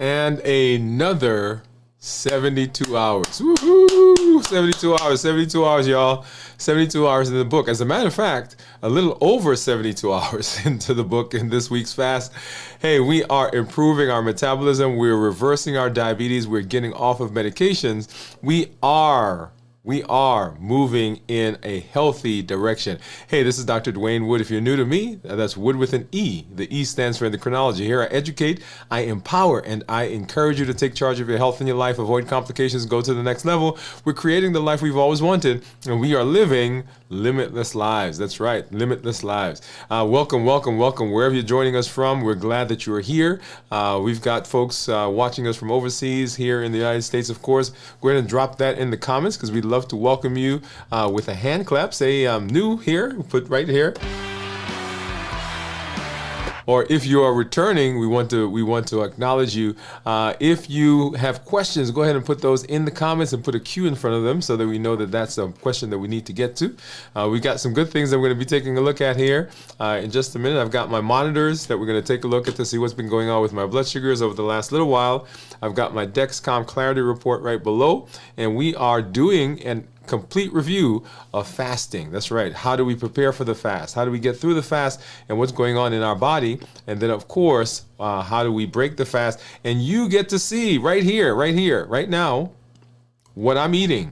And another 72 hours. Woo-hoo! 72 hours, 72 hours, y'all. 72 hours in the book. As a matter of fact, a little over 72 hours into the book in this week's fast. Hey, we are improving our metabolism. We're reversing our diabetes. We're getting off of medications. We are moving in a healthy direction. Hey, this is Dr. Dwain Woode. If you're new to me, that's Wood with an E. The E stands for endocrinology. Here I educate, I empower, and I encourage you to take charge of your health and your life, avoid complications, go to the next level. We're creating the life we've always wanted, and we are living limitless lives. That's right, limitless lives. Welcome, welcome, welcome. Wherever you're joining us from, we're glad that you are here. We've got folks watching us from overseas, here in the United States, of course. Go ahead and drop that in the comments, because we'd love to welcome you with a hand clap. Say, I'm new here, put right here. Or if you are returning, we want to acknowledge you. If you have questions, go ahead and put those in the comments and put a Q in front of them so that we know that that's a question that we need to get to. We got some good things that we're going to be taking a look at here in just a minute. I've got my monitors that we're going to take a look at to see what's been going on with my blood sugars over the last little while. I've got my Dexcom Clarity report right below, and we are doing an complete review of fasting. That's right. How do we prepare for the fast? How do we get through the fast and what's going on in our body? And then, of course, how do we break the fast? And you get to see right here, right now, what I'm eating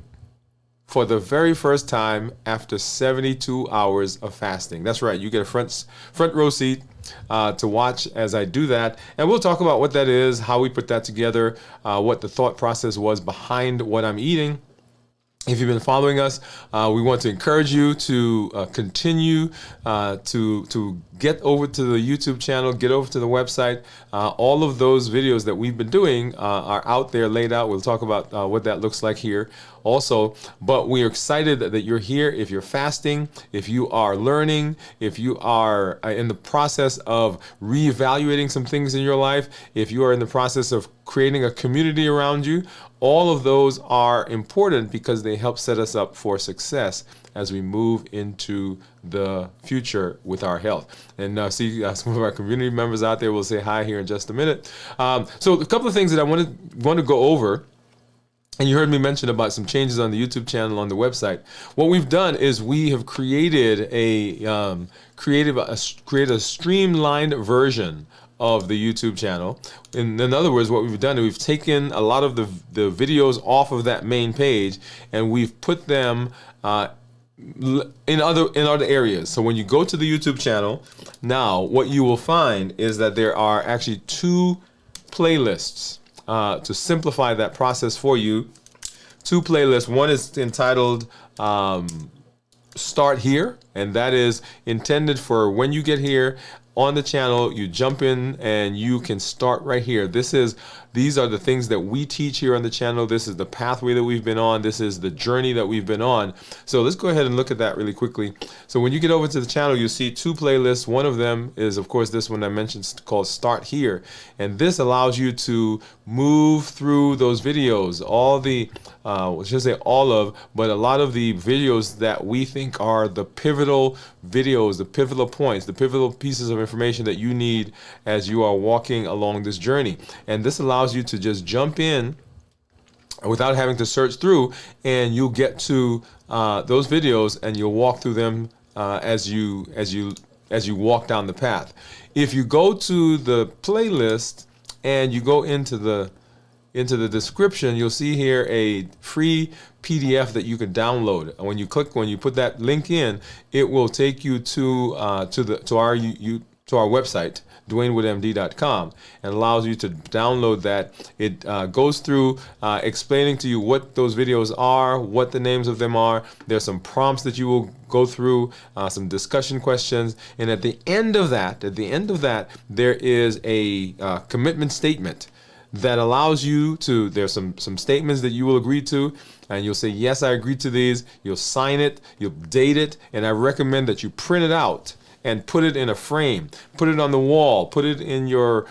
for the very first time after 72 hours of fasting. That's right. You get a front row seat to watch as I do that. And we'll talk about what that is, how we put that together, what the thought process was behind what I'm eating. If you've been following us, we want to encourage you to continue to get over to the YouTube channel, get over to the website. All of those videos that we've been doing are out there laid out. We'll talk about what that looks like here also. But we are excited that you're here. If you're fasting, if you are learning, if you are in the process of reevaluating some things in your life, if you are in the process of creating a community around you, all of those are important because they help set us up for success as we move into the future with our health. And see some of our community members out there will say hi here in just a minute. So a couple of things that I want to go over. And you heard me mention about some changes on the YouTube channel, on the website. What we've done is we have created a streamlined version of the YouTube channel. In other words, what we've done is we've taken a lot of the videos off of that main page and we've put them in other areas. So when you go to the YouTube channel, now what you will find is that there are actually two playlists to simplify that process for you. Two playlists. One is entitled Start Here, and that is intended for when you get here on the channel, you jump in and you can start right here. These are the things that we teach here on the channel. This is the pathway that we've been on. This is the journey that we've been on. So let's go ahead and look at that really quickly. So when you get over to the channel, you'll see two playlists. One of them is, of course, this one I mentioned called Start Here. And this allows you to move through those videos, but a lot of the videos that we think are the pivotal videos, the pivotal points, the pivotal pieces of information that you need as you are walking along this journey. And this allows you to just jump in without having to search through, and you'll get to those videos and you'll walk through them as you walk down the path. If you go to the playlist and you go into the description, you'll see here a free PDF that you can download. And when you put that link in, it will take you to our website, DwainWoodeMD.com, and allows you to download that. It goes through explaining to you what those videos are, what the names of them are. There's some prompts that you will go through, some discussion questions, and at the end of that, there is a commitment statement that allows you to, there's some statements that you will agree to, and you'll say, yes, I agree to these. You'll sign it, you'll date it, and I recommend that you print it out and put it in a frame, put it on the wall, put it in your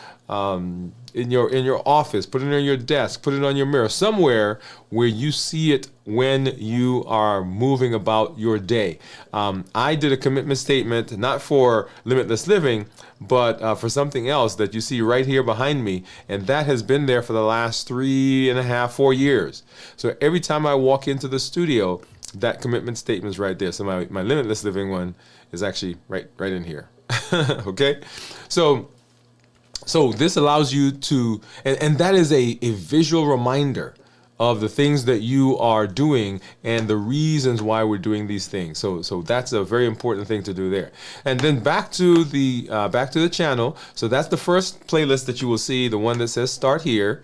in your office, put it on your desk, put it on your mirror, somewhere where you see it when you are moving about your day. I did a commitment statement, not for Limitless Living, but for something else that you see right here behind me, and that has been there for the last 3.5, 4 years. So every time I walk into the studio, that commitment statement is right there. So my Limitless Living one is actually right in here. Okay, so this allows you to, and that is a visual reminder of the things that you are doing and the reasons why we're doing these things. So that's a very important thing to do there. And then back to the channel. So that's the first playlist that you will see, the one that says start here.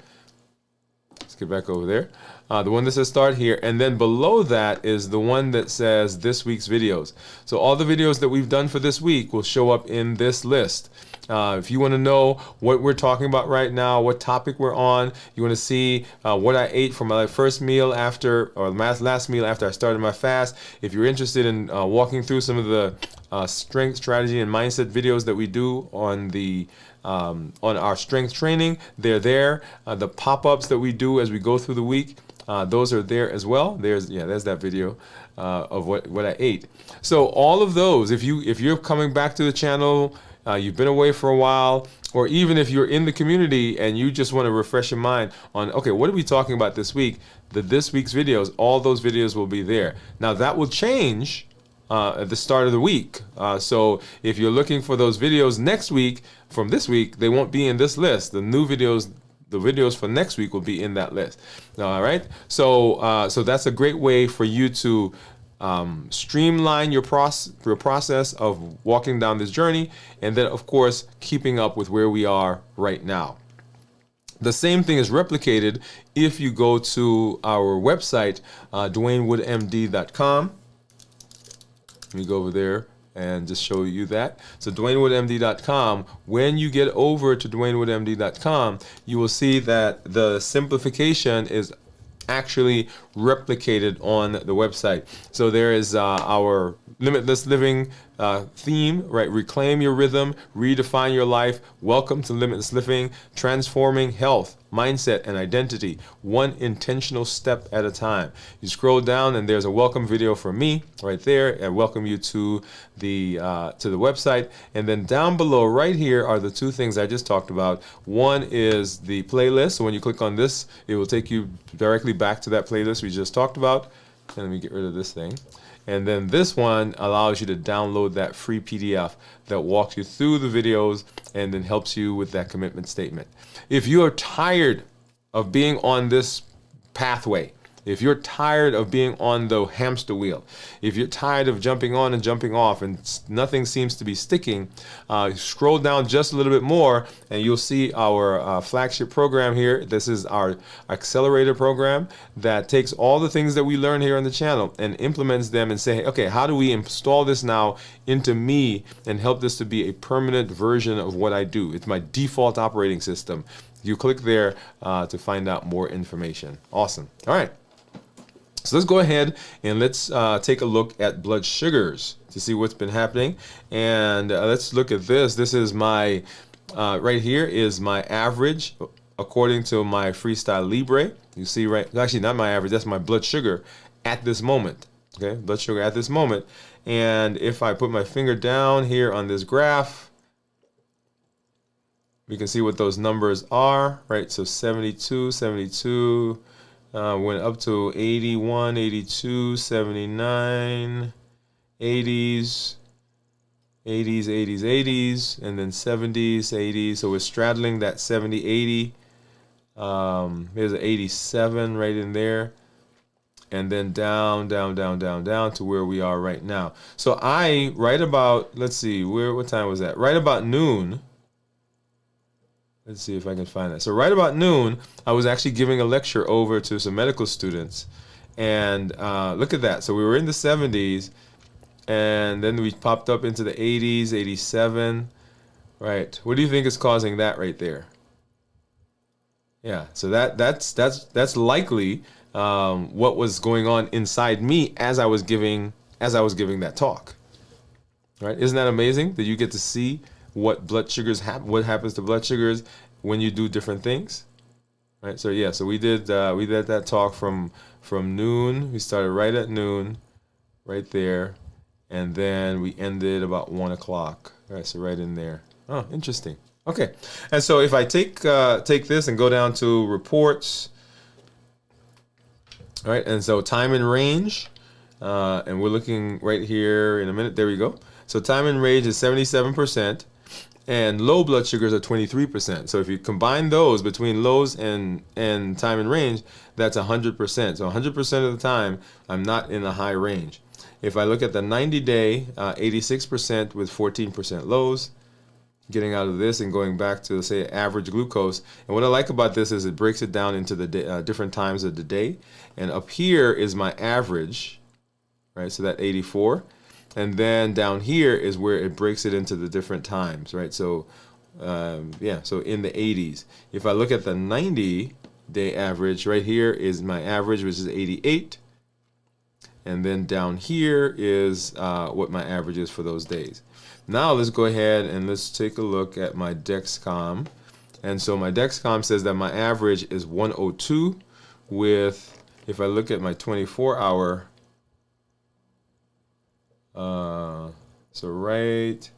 Let's get back over there. The one that says start here, and then below that is the one that says this week's videos. So all the videos that we've done for this week will show up in this list. If you want to know what we're talking about right now, what topic we're on, you want to see what I ate for my first meal after, or last meal after I started my fast. If you're interested in walking through some of the strength, strategy, and mindset videos that we do on the on our strength training, they're there. The pop-ups that we do as we go through the week, those are there as well. There's that video of what I ate. So all of those, if you're coming back to the channel, you've been away for a while, or even if you're in the community and you just want to refresh your mind on, okay, what are we talking about this week? This week's videos, all those videos will be there. Now that will change at the start of the week. So if you're looking for those videos next week from this week, they won't be in this list. The new videos, the videos for next week will be in that list. All right. So that's a great way for you to streamline your process of walking down this journey, and then of course keeping up with where we are right now. The same thing is replicated if you go to our website, DwainWoodeMD.com. Let me go over there and just show you that. So DwainWoodeMD.com, when you get over to DwainWoodeMD.com, you will see that the simplification is actually replicated on the website. So there is our Limitless Living theme, right? Reclaim your rhythm, redefine your life. Welcome to Limitless Living, transforming health, mindset, and identity, one intentional step at a time. You scroll down and there's a welcome video for me right there. I welcome you to the website. And then down below right here are the two things I just talked about. One is the playlist. So when you click on this, it will take you directly back to that playlist we just talked about. And let me get rid of this thing. And then this one allows you to download that free PDF that walks you through the videos and then helps you with that commitment statement. If you are tired of being on this pathway, if you're tired of being on the hamster wheel, if you're tired of jumping on and jumping off and nothing seems to be sticking, scroll down just a little bit more and you'll see our flagship program here. This is our accelerator program that takes all the things that we learn here on the channel and implements them and say, okay, how do we install this now into me and help this to be a permanent version of what I do? It's my default operating system. You click there to find out more information. Awesome. All right. So let's go ahead and let's take a look at blood sugars to see what's been happening. And let's look at this. This is my, right here is my average according to my Freestyle Libre. You see, right? Actually, not my average. That's my blood sugar at this moment. Okay, blood sugar at this moment. And if I put my finger down here on this graph, we can see what those numbers are, right? So 72, 72. Went up to 81, 82, 79, 80s, 80s, 80s, 80s, and then 70s, 80s. So we're straddling that 70, 80. Here's an 87 right in there. And then down, down, down, down, down to where we are right now. So right about, let's see, what time was that? Right about noon. Let's see if I can find that. So right about noon, I was actually giving a lecture over to some medical students. And look at that. So we were in the 70s, and then we popped up into the 80s, 87. Right. What do you think is causing that right there? Yeah. So that's likely what was going on inside me as I was giving that talk. Right? Isn't that amazing that you get to see what blood sugars what happens to blood sugars when you do different things. Right. So yeah. So we did that talk from noon. We started right at noon, right there, and then we ended about 1 o'clock. All right. So right in there. Oh, interesting. Okay. And so if I take this and go down to reports. All right. And so time and range, and we're looking right here in a minute. There we go. So time and range is 77%. And low blood sugars are 23%. So if you combine those between lows and time and range, that's 100%. So 100% of the time, I'm not in the high range. If I look at the 90-day, 86% with 14% lows, getting out of this and going back to, say, average glucose. And what I like about this is it breaks it down into the different times of the day. And up here is my average, right? So that 84. And then down here is where it breaks it into the different times, right? So, yeah, so in the 80s. If I look at the 90-day average, right here is my average, which is 88. And then down here is what my average is for those days. Now let's go ahead and let's take a look at my Dexcom. And so my Dexcom says that my average is 102 with, if I look at my 24-hour, so right,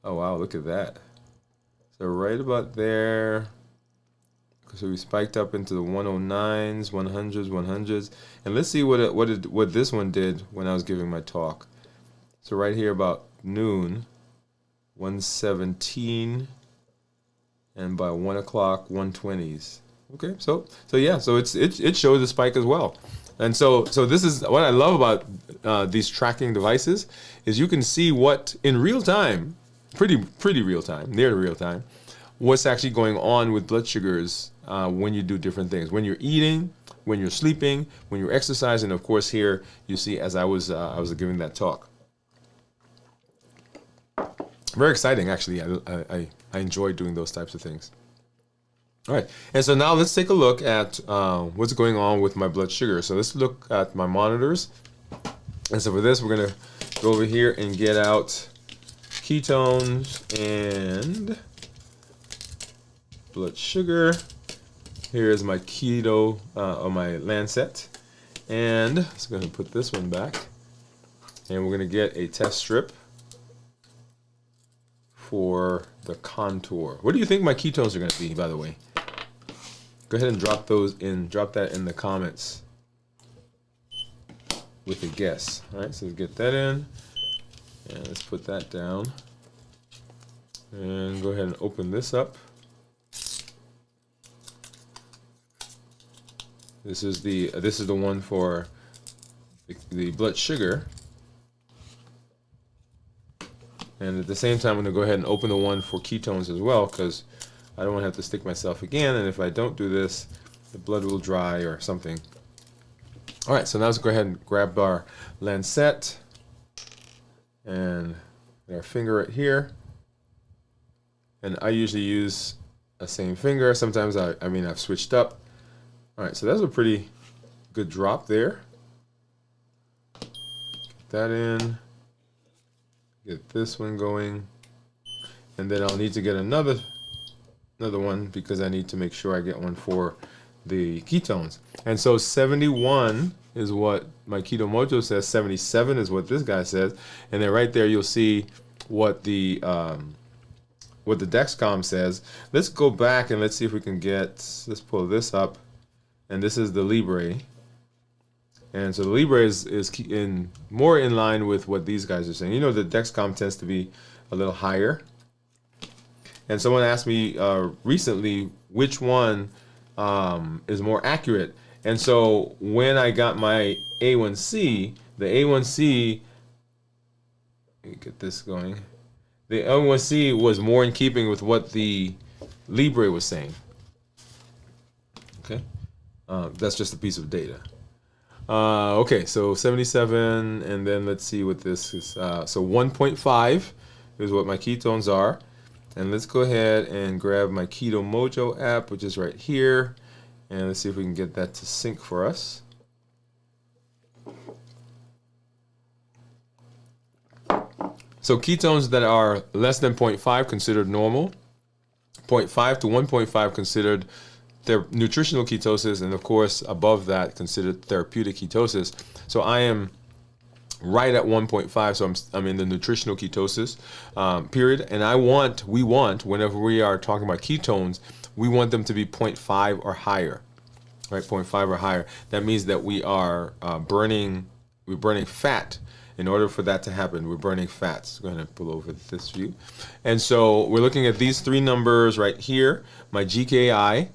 oh wow, look at that. So right about there, so we spiked up into the 109s, 100s, and let's see what this one did when I was giving my talk. So right here about noon, 117, and by 1 o'clock, 120s. Okay, so yeah, so it shows a spike as well. And so this is what I love about these tracking devices is you can see what in real time, pretty real time, near to real time, what's actually going on with blood sugars when you do different things. When you're eating, when you're sleeping, when you're exercising. Of course, here you see as I was giving that talk. Very exciting, actually. I enjoy doing those types of things. All right, and so now let's take a look at what's going on with my blood sugar. So let's look at my monitors. And so for this, we're gonna go over here and get out ketones and blood sugar. Here is my keto or my Lancet, and so I'm gonna put this one back, and we're gonna get a test strip for the contour. What do you think my ketones are gonna be, by the way? Go ahead and drop that in the comments with a guess. All right, so let's get that in, and let's put that down, and go ahead and open this up. This is the one for the blood sugar, and at the same time, I'm gonna go ahead and open the one for ketones as well, because I don't want to have to stick myself again, and if I don't do this, the blood will dry or something. All right, so now let's go ahead and grab our Lancet and our finger right here. And I usually use a same finger. Sometimes I've switched up. All right, so that's a pretty good drop there. Get that in. Get this one going, and then I'll need to get another one because I need to make sure I get one for the ketones. And so 71 is what my Keto Mojo says. 77 is what this guy says. And then right there you'll see what the Dexcom says. Let's go back and let's see if we can let's pull this up. And this is the Libre. And so the Libre is more in line with what these guys are saying. You know, the Dexcom tends to be a little higher. And someone asked me recently which one is more accurate. And so when I got my A1C, the A1C, let me get this going. The A1C was more in keeping with what the Libre was saying. Okay, that's just a piece of data. Okay, so 77, and then let's see what this is. So 1.5 is what my ketones are. And let's go ahead and grab my Keto Mojo app, which is right here. And let's see if we can get that to sync for us. So ketones that are less than 0.5 considered normal. 0.5 to 1.5 considered nutritional ketosis, and of course above that considered therapeutic ketosis. So I am right at 1.5, so I'm in the nutritional ketosis period, and we want, whenever we are talking about ketones, we want them to be 0.5 or higher, right? 0.5 or higher. That means that we are burning fat. In order for that to happen, we're burning fats. Go ahead and pull over this view. And so we're looking at these three numbers right here, my GKI,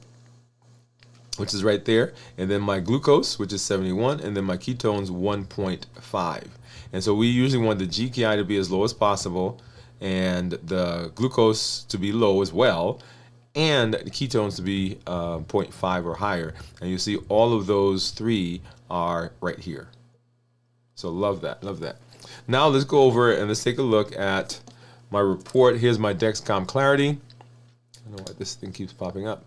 which is right there, and then my glucose, which is 71, and then my ketones, 1.5. And so we usually want the GKI to be as low as possible, and the glucose to be low as well, and the ketones to be 0.5 or higher. And you see all of those three are right here. So love that, love that. Now let's go over and let's take a look at my report. Here's my Dexcom Clarity. I don't know why this thing keeps popping up.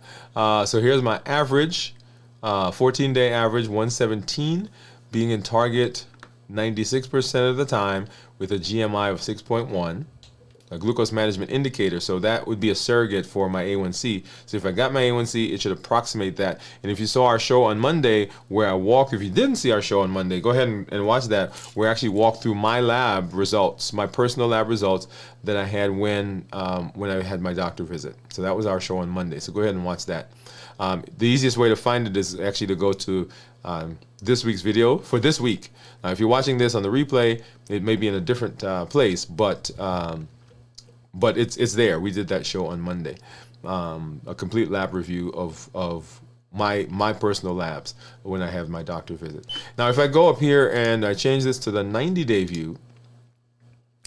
So here's my average, 14-day average, 117, being in target 96% of the time with a GMI of 6.1. A glucose management indicator, so that would be a surrogate for my A1C. So if I got my A1C, it should approximate that. And if you saw our show on Monday where I walk, if you didn't see our show on Monday, go ahead and watch that, where I actually walked through my lab results, my personal lab results that I had when I had my doctor visit. So that was our show on Monday, so go ahead and watch that. The easiest way to find it is actually to go to this week's video for this week. Now, if you're watching this on the replay, it may be in a different place, but it's there. We did that show on Monday, a complete lab review of my personal labs when I have my doctor visit. Now, if I go up here and I change this to the 90-day view,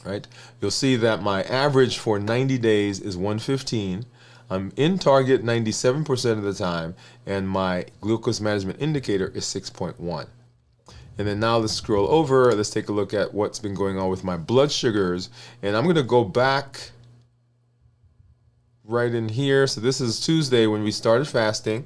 right, you'll see that my average for 90 days is 115. I'm in target 97% of the time, and my glucose management indicator is 6.1. And then now let's scroll over. Let's take a look at what's been going on with my blood sugars. And I'm going to go back right in here. So this is Tuesday when we started fasting.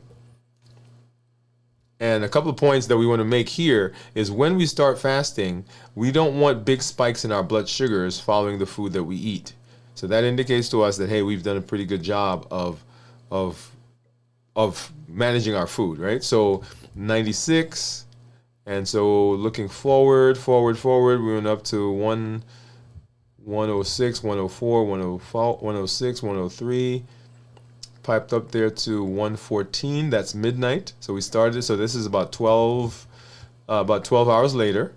And a couple of points that we want to make here is when we start fasting, we don't want big spikes in our blood sugars following the food that we eat. So that indicates to us that, hey, we've done a pretty good job of managing our food, right? So 96. And so looking forward, we went up to 106, 104, 106, 103, piped up there to 114. That's midnight. So we started. So this is about 12 hours later.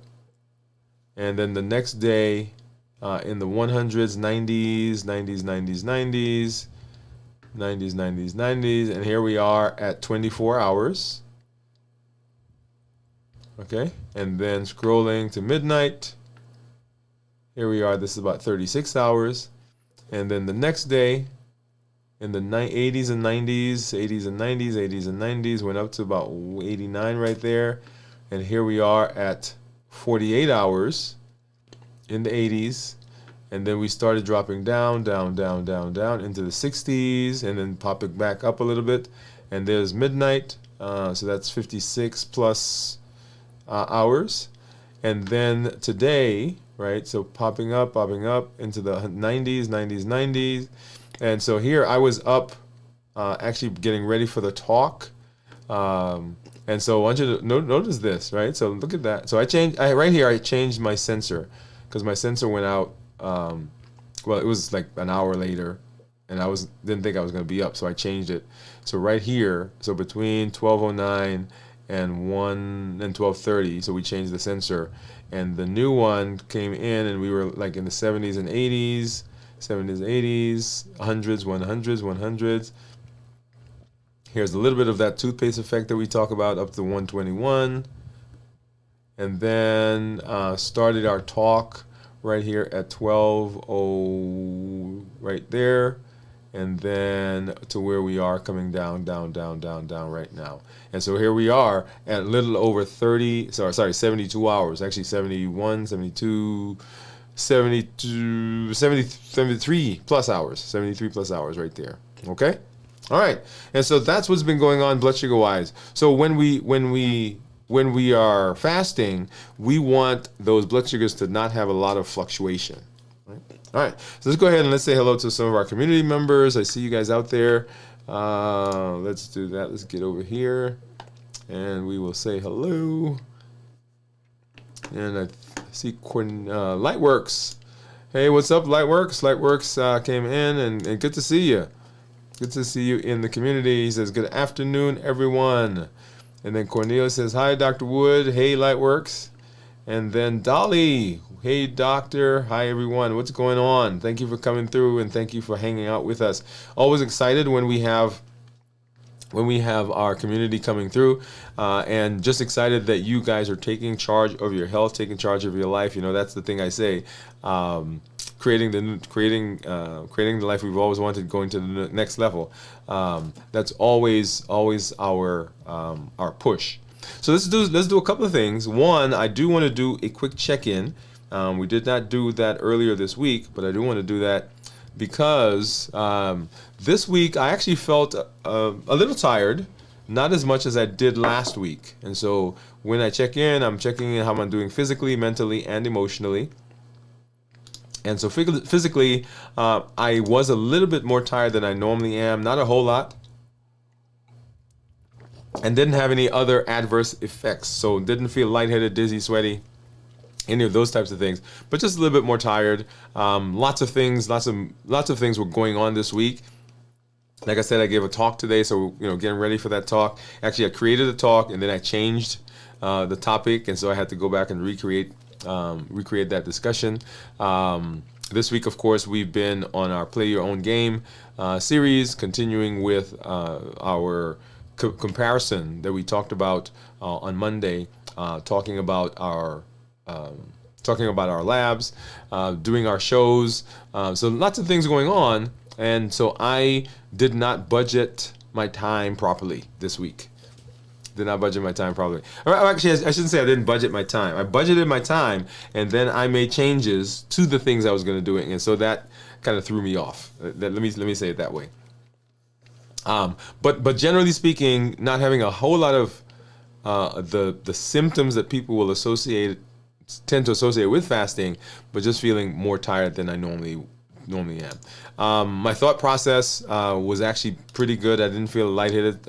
And then the next day, in the 100s, 90s, 90s, 90s, 90s, 90s, 90s, 90s, and here we are at 24 hours. Okay, and then scrolling to midnight. Here we are, this is about 36 hours. And then the next day, in the 80s and 90s, 80s and 90s, 80s and 90s, went up to about 89 right there. And here we are at 48 hours in the 80s. And then we started dropping down into the 60s, and then popping back up a little bit. And there's midnight, so that's 56 plus hours. And then today, right, so popping up into the 90s, 90s, 90s. And so here I was up actually getting ready for the talk. And so I want you to notice this, right? So look at that. So I changed my sensor because my sensor went out. Well, it was like an hour later, and I didn't think I was going to be up, so I changed it. So right here, so between 12:09 and 12:30, so we changed the sensor, and the new one came in, and we were like in the 70s and 80s, 70s, 80s, 100s, 100s. Here's a little bit of that toothpaste effect that we talk about, up to 121, and then started our talk right here at 12:00, right there, and then to where we are coming down right now. And so here we are at a little over 72 hours, actually 71, 72, 73 plus hours right there. Okay? All right. And so that's what's been going on blood sugar wise. So when we are fasting, we want those blood sugars to not have a lot of fluctuation. Right? All right, so let's go ahead and let's say hello to some of our community members. I see you guys out there. Let's do that. Let's get over here, and we will say hello. And I see Lightworks. Hey, what's up, Lightworks? Lightworks came in, and good to see you. Good to see you in the community. He says, good afternoon, everyone. And then Cornelia says, hi, Dr. Wood. Hey, Lightworks. And then Dolly, hey, doctor. Hi, everyone. What's going on? Thank you for coming through, and thank you for hanging out with us. Always excited when we have our community coming through, and just excited that you guys are taking charge of your health, taking charge of your life. You know, that's the thing I say. Creating the life we've always wanted, going to the next level. That's always our push. So let's do a couple of things. One, I do want to do a quick check-in. We did not do that earlier this week, but I do want to do that because this week I actually felt a little tired, not as much as I did last week. And so when I check in, I'm checking in how I'm doing physically, mentally, and emotionally. And so physically, I was a little bit more tired than I normally am, not a whole lot, and didn't have any other adverse effects. So didn't feel lightheaded, dizzy, sweaty, any of those types of things, but just a little bit more tired. Lots of things were going on this week. Like I said, I gave a talk today, so getting ready for that talk. Actually, I created a talk and then I changed the topic, and so I had to go back and recreate that discussion. This week, of course, we've been on our Play Your Own Game series, continuing with our comparison that we talked about on Monday, talking about our labs, doing our shows. So lots of things going on, and so I did not budget my time properly this week. Actually, I shouldn't say I didn't budget my time. I budgeted my time, and then I made changes to the things I was going to do, and so that kind of threw me off. Let me say it that way. But generally speaking, not having a whole lot of the symptoms that people will tend to associate with fasting, but just feeling more tired than I normally am. My thought process was actually pretty good. I didn't feel lightheaded,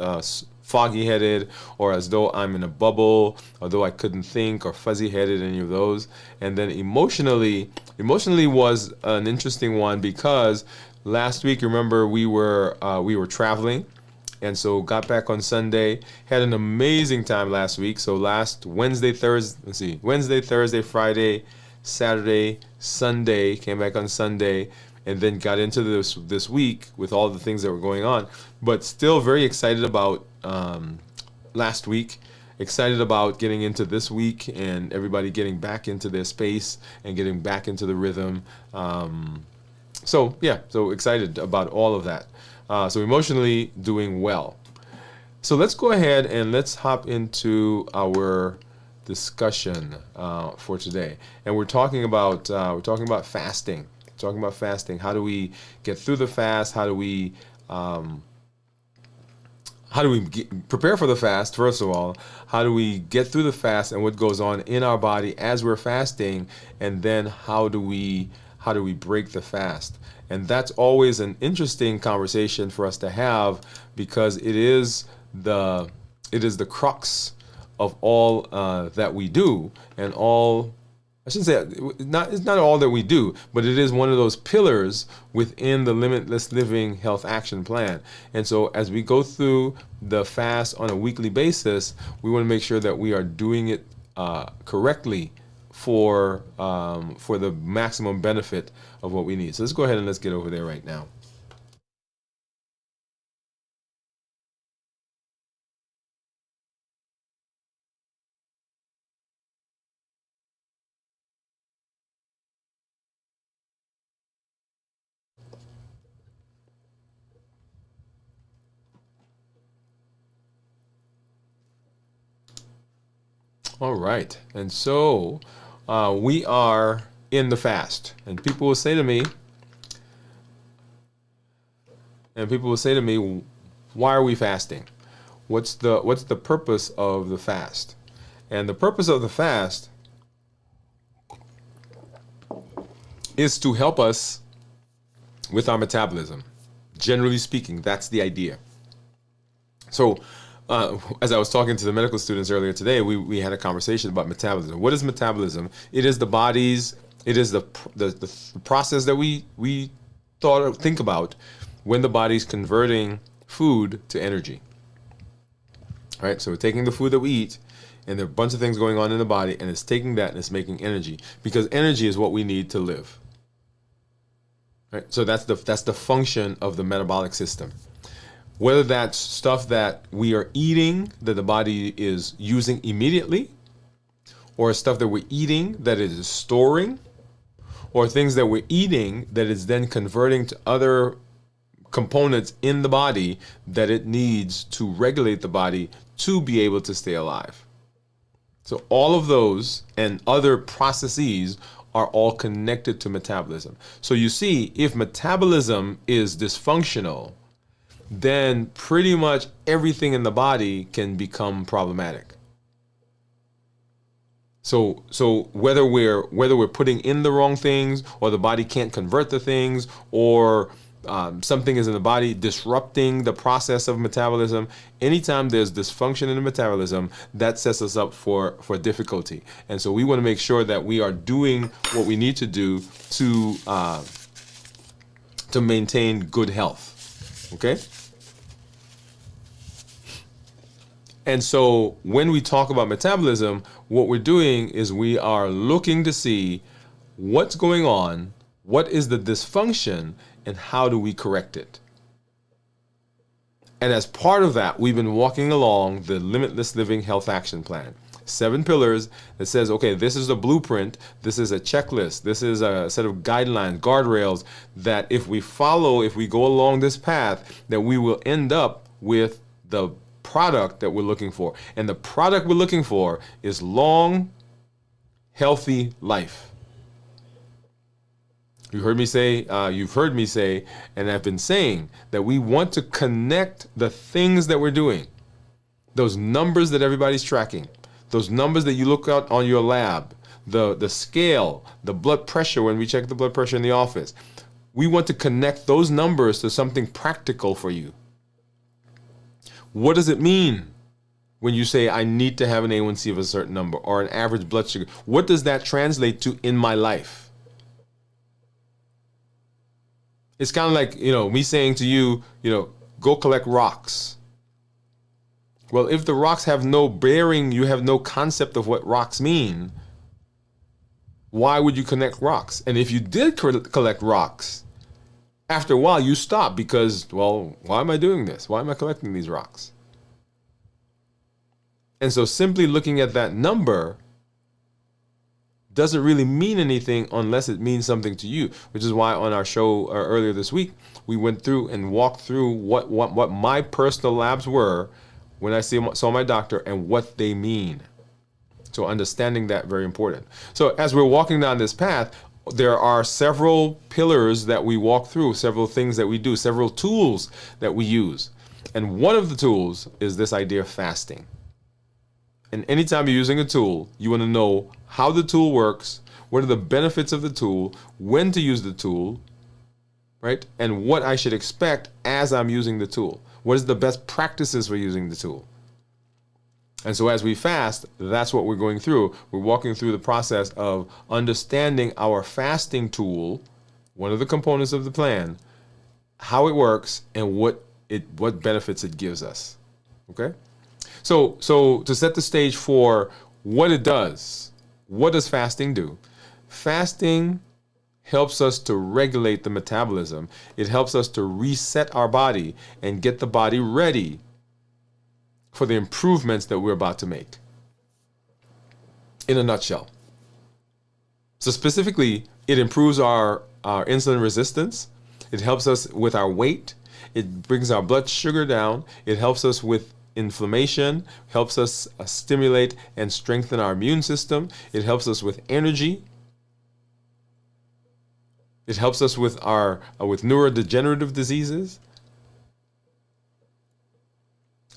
foggy-headed, or as though I'm in a bubble, although I couldn't think, or fuzzy-headed, any of those. And then emotionally was an interesting one because last week, remember, we were traveling, and so got back on Sunday. Had an amazing time last week. So last Wednesday, Thursday, Friday, Saturday, Sunday, came back on Sunday, and then got into this week with all the things that were going on. But still very excited about last week. Excited about getting into this week and everybody getting back into their space and getting back into the rhythm. So excited about all of that. So emotionally doing well. So let's go ahead and let's hop into our discussion for today. And we're talking about fasting. How do we get through the fast? How do we prepare for the fast? First of all, how do we get through the fast and what goes on in our body as we're fasting? And then how do we break the fast? And that's always an interesting conversation for us to have because it is the crux of all that we do, and all. I shouldn't say it's not all that we do, but it is one of those pillars within the Limitless Living Health Action Plan. And so as we go through the fast on a weekly basis, we want to make sure that we are doing it correctly for the maximum benefit of what we need. So let's go ahead and let's get over there right now. All right, and so we are in the fast, and people will say to me, why are we fasting? What's the purpose of the fast? And the purpose of the fast is to help us with our metabolism. Generally speaking, that's the idea. So, as I was talking to the medical students earlier today, we had a conversation about metabolism. What is metabolism? It is the body's, it is the process that we think about when the body's converting food to energy. All right, so we're taking the food that we eat, and there are a bunch of things going on in the body, and it's taking that and it's making energy, because energy is what we need to live. Right? So that's the function of the metabolic system. Whether that's stuff that we are eating that the body is using immediately, or stuff that we're eating that it is storing, or things that we're eating that is then converting to other components in the body that it needs to regulate the body to be able to stay alive. So all of those and other processes are all connected to metabolism. So you see, if metabolism is dysfunctional, then pretty much everything in the body can become problematic. So whether we're putting in the wrong things, or the body can't convert the things, or something is in the body disrupting the process of metabolism, anytime there's dysfunction in the metabolism, that sets us up for difficulty. And so we want to make sure that we are doing what we need to do to maintain good health. Okay? And so when we talk about metabolism, what we're doing is we are looking to see what's going on, what is the dysfunction, and how do we correct it. And as part of that, we've been walking along the Limitless Living Health Action Plan. 7 pillars that says, okay, this is a blueprint, this is a checklist, this is a set of guidelines, guardrails, that if we follow, if we go along this path, that we will end up with the product that we're looking for. And the product we're looking for is long, healthy life. You've heard me say, and I've been saying that we want to connect the things that we're doing, those numbers that everybody's tracking, those numbers that you look at on your lab, the scale, the blood pressure when we check the blood pressure in the office. We want to connect those numbers to something practical for you. What does it mean when you say I need to have an A1C of a certain number or an average blood sugar? What does that translate to in my life? It's kind of like, me saying to you, go collect rocks. Well, if the rocks have no bearing, you have no concept of what rocks mean, why would you collect rocks? And if you did collect rocks, after a while you stop because, well, why am I doing this? Why am I collecting these rocks? And so simply looking at that number doesn't really mean anything unless it means something to you, which is why on our show earlier this week, we went through and walked through what my personal labs were when I saw my doctor and what they mean. So understanding that, very important. So as we're walking down this path, there are several pillars that we walk through, several things that we do, several tools that we use. And one of the tools is this idea of fasting. And anytime you're using a tool, you want to know how the tool works, what are the benefits of the tool, when to use the tool, right? And what I should expect as I'm using the tool. What is the best practices for using the tool? And so as we fast, that's what we're going through. We're walking through the process of understanding our fasting tool, one of the components of the plan, how it works, and what benefits it gives us. Okay? So to set the stage for what it does, what does fasting do? Fasting helps us to regulate the metabolism. It helps us to reset our body and get the body ready for the improvements that we're about to make. In a nutshell. So specifically, it improves our insulin resistance. It helps us with our weight. It brings our blood sugar down. It helps us with inflammation, helps us stimulate and strengthen our immune system. It helps us with energy. It helps us with with neurodegenerative diseases.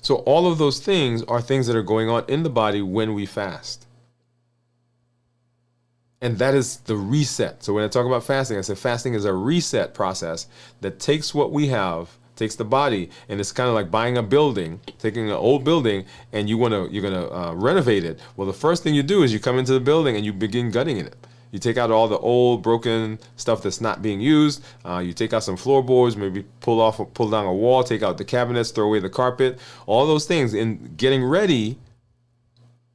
So all of those things are things that are going on in the body when we fast. And that is the reset. So when I talk about fasting, I said fasting is a reset process that takes what we have, takes the body, and it's kind of like buying a building, taking an old building, and you're gonna renovate it. Well, the first thing you do is you come into the building and you begin gutting it. You take out all the old, broken stuff that's not being used. You take out some floorboards, maybe pull down a wall, take out the cabinets, throw away the carpet, all those things, and getting ready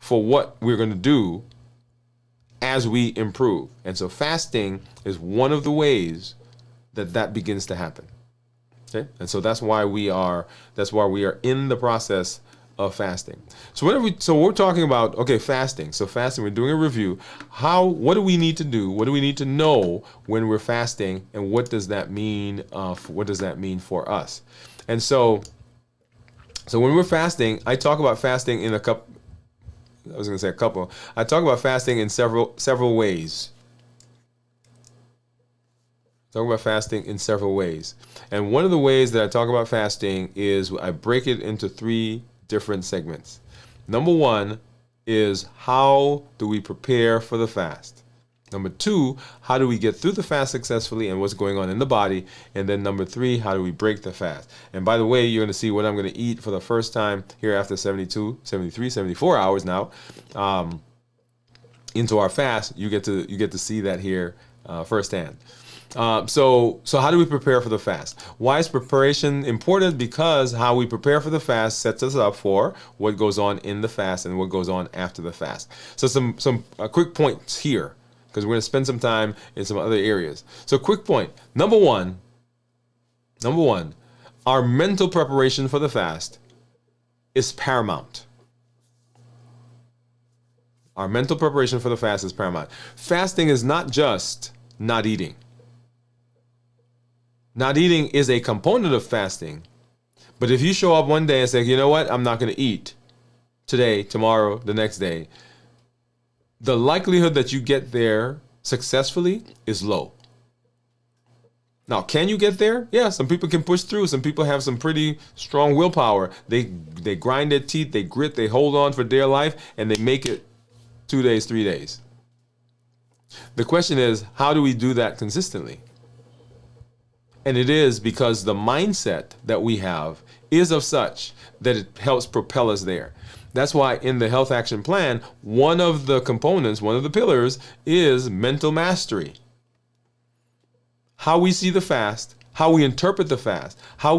for what we're going to do as we improve. And so fasting is one of the ways that begins to happen. Okay? And so that's why we are in the process of fasting. So we're talking about, okay, fasting. So fasting, we're doing a review. What do we need to do? What do we need to know when we're fasting, and what does that mean? What does that mean for us? And so when we're fasting, I talk about fasting in a couple. I was going to say a couple. I talk about fasting in several ways. Talk about fasting in several ways. And one of the ways that I talk about fasting is I break it into 3 different segments. Number 1 is, how do we prepare for the fast? Number 2, how do we get through the fast successfully and what's going on in the body? And then number 3, how do we break the fast? And by the way, you're going to see what I'm going to eat for the first time here after 72, 73, 74 hours now into our fast. You get to see that here firsthand. So how do we prepare for the fast? Why is preparation important? Because how we prepare for the fast sets us up for what goes on in the fast and what goes on after the fast. So some quick points here, because we're going to spend some time in some other areas. So quick point. Number one, our mental preparation for the fast is paramount. Our mental preparation for the fast is paramount. Fasting is not just not eating. Not eating is a component of fasting. But if you show up one day and say, you know what, I'm not going to eat today, tomorrow, the next day, the likelihood that you get there successfully is low. Now, can you get there? Yeah, some people can push through. Some people have some pretty strong willpower. They grind their teeth, they grit, they hold on for dear life, and they make it 2 days, 3 days. The question is, how do we do that consistently? And it is because the mindset that we have is of such that it helps propel us there. That's why in the Health Action Plan, one of the components, one of the pillars is mental mastery. How we see the fast, how we interpret the fast, how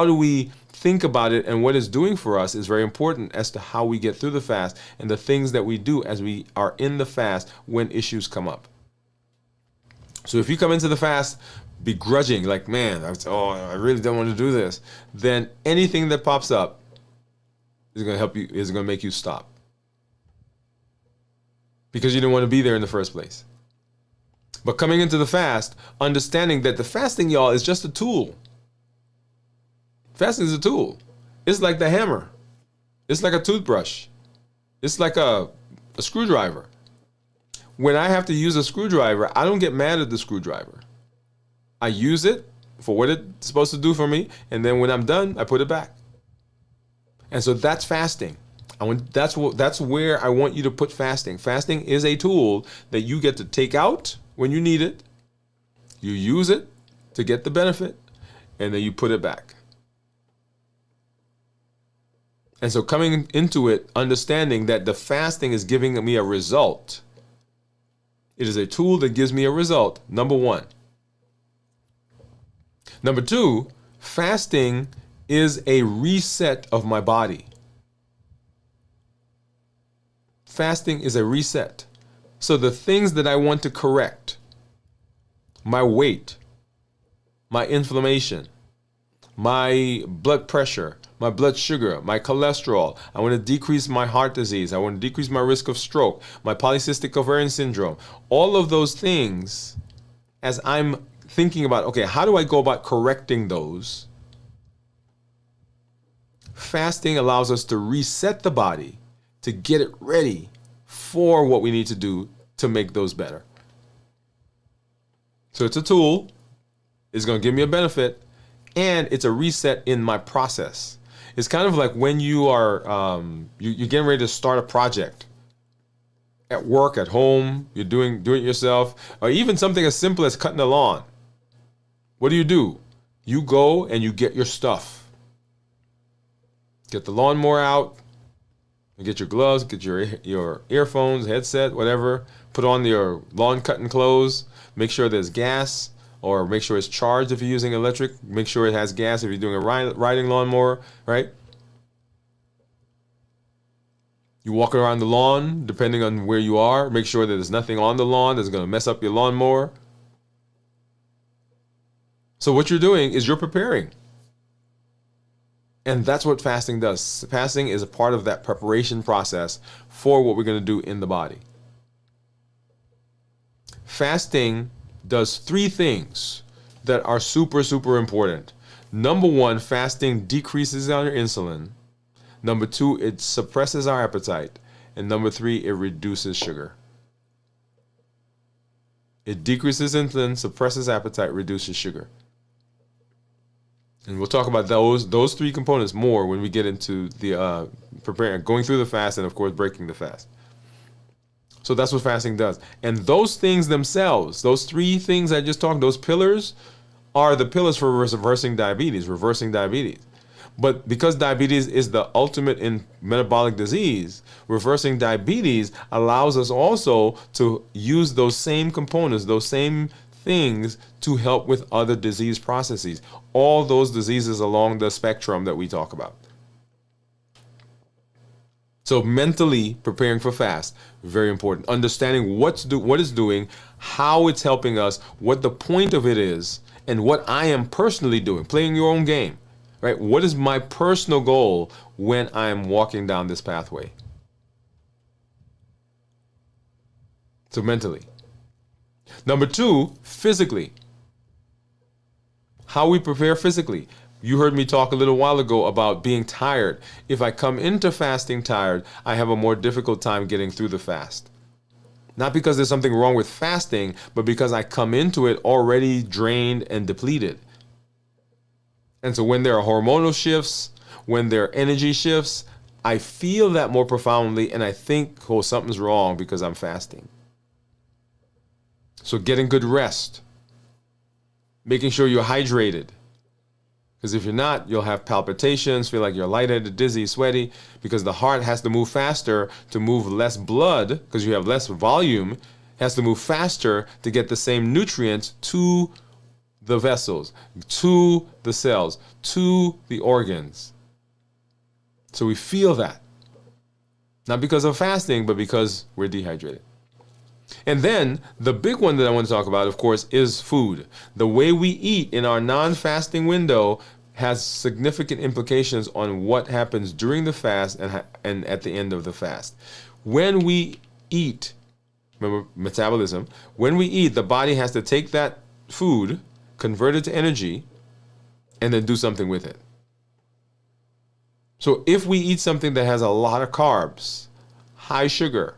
do we think about it and what it's doing for us is very important as to how we get through the fast and the things that we do as we are in the fast when issues come up. So if you come into the fast begrudging, like, man, I really don't want to do this, then anything that pops up is going to help you, is going to make you stop. Because you didn't want to be there in the first place. But coming into the fast, understanding that the fasting, y'all, is just a tool. Fasting is a tool. It's like the hammer. It's like a toothbrush. It's like a screwdriver. When I have to use a screwdriver, I don't get mad at the screwdriver. I use it for what it's supposed to do for me, and then when I'm done, I put it back. And so that's fasting. That's where I want you to put fasting. Fasting is a tool that you get to take out when you need it. You use it to get the benefit, and then you put it back. And so coming into it, understanding that the fasting is giving me a result. It is a tool that gives me a result, number 1. Number 2, fasting is a reset of my body. Fasting is a reset. So the things that I want to correct, my weight, my inflammation, my blood pressure, my blood sugar, my cholesterol, I want to decrease my heart disease, I want to decrease my risk of stroke, my polycystic ovarian syndrome, all of those things, as I'm thinking about, okay, how do I go about correcting those? Fasting allows us to reset the body to get it ready for what we need to do to make those better. So it's a tool, it's going to give me a benefit, and it's a reset in my process. It's kind of like when you are you're getting ready to start a project. At work, at home, you're doing it yourself, or even something as simple as cutting the lawn. What do? You go and you get your stuff. Get the lawnmower out, and get your gloves, get your earphones, headset, whatever. Put on your lawn cutting clothes. Make sure there's gas, or make sure it's charged if you're using electric. Make sure it has gas if you're doing a riding lawnmower, right? You walk around the lawn, depending on where you are. Make sure that there's nothing on the lawn that's going to mess up your lawnmower. So what you're doing is you're preparing. And that's what fasting does. Fasting is a part of that preparation process for what we're going to do in the body. Fasting does three things that are super, super important. Number one, fasting decreases our insulin. Number two, it suppresses our appetite. And number three, it reduces sugar. It decreases insulin, suppresses appetite, reduces sugar. And we'll talk about those three components more when we get into the preparing, going through the fast, and of course breaking the fast. So that's what fasting does. And those things themselves, those three things I just talked, those pillars are the pillars for reversing diabetes. But because diabetes is the ultimate in metabolic disease, reversing diabetes allows us also to use those same components, those same things to help with other disease processes. All those diseases along the spectrum that we talk about. So mentally preparing for fast, very important. Understanding what it's doing, how it's helping us, what the point of it is, and what I am personally doing. Playing your own game, right? What is my personal goal when I am walking down this pathway? So mentally. Number two, physically. How we prepare physically. You heard me talk a little while ago about being tired. If I come into fasting tired, I have a more difficult time getting through the fast. Not because there's something wrong with fasting, but because I come into it already drained and depleted. And so when there are hormonal shifts, when there are energy shifts, I feel that more profoundly, and I think, oh, something's wrong because I'm fasting. So getting good rest, making sure you're hydrated. Because if you're not, you'll have palpitations, feel like you're lightheaded, dizzy, sweaty, because the heart has to move faster to move less blood, because you have less volume, has to move faster to get the same nutrients to the vessels, to the cells, to the organs. So we feel that. Not because of fasting, but because we're dehydrated. And then the big one that I want to talk about, of course, is food. The way we eat in our non-fasting window has significant implications on what happens during the fast and at the end of the fast. When we eat, remember metabolism, when we eat, the body has to take that food, convert it to energy, and then do something with it. So if we eat something that has a lot of carbs, high sugar,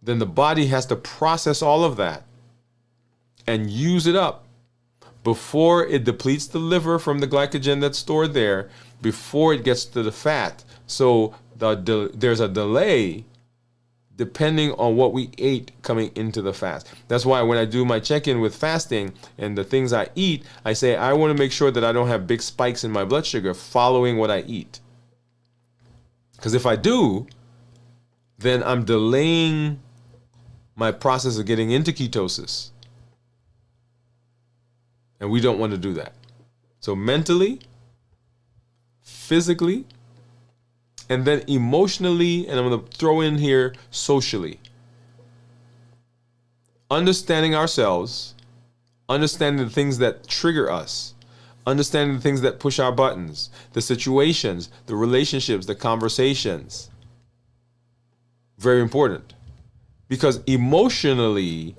then the body has to process all of that and use it up before it depletes the liver from the glycogen that's stored there, before it gets to the fat. So there's a delay depending on what we ate coming into the fast. That's why when I do my check-in with fasting and the things I eat, I say I want to make sure that I don't have big spikes in my blood sugar following what I eat. Because if I do, then I'm delaying my process of getting into ketosis. And we don't want to do that. So mentally, physically, and then emotionally, and I'm going to throw in here socially. Understanding ourselves, understanding the things that trigger us, understanding the things that push our buttons, the situations, the relationships, the conversations. Very important. Because emotionally,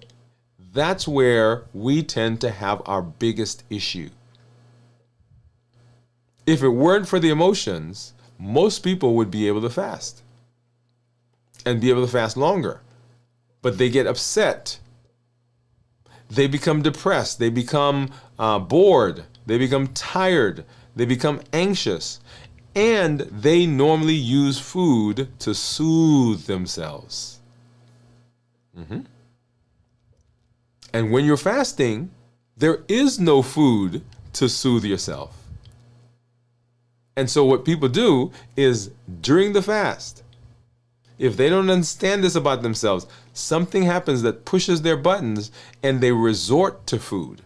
that's where we tend to have our biggest issue. If it weren't for the emotions, most people would be able to fast and be able to fast longer. But they get upset. They become depressed. They become bored. They become tired. They become anxious. And they normally use food to soothe themselves. And when you're fasting, there is no food to soothe yourself. And so what people do is during the fast, if they don't understand this about themselves, something happens that pushes their buttons and they resort to food.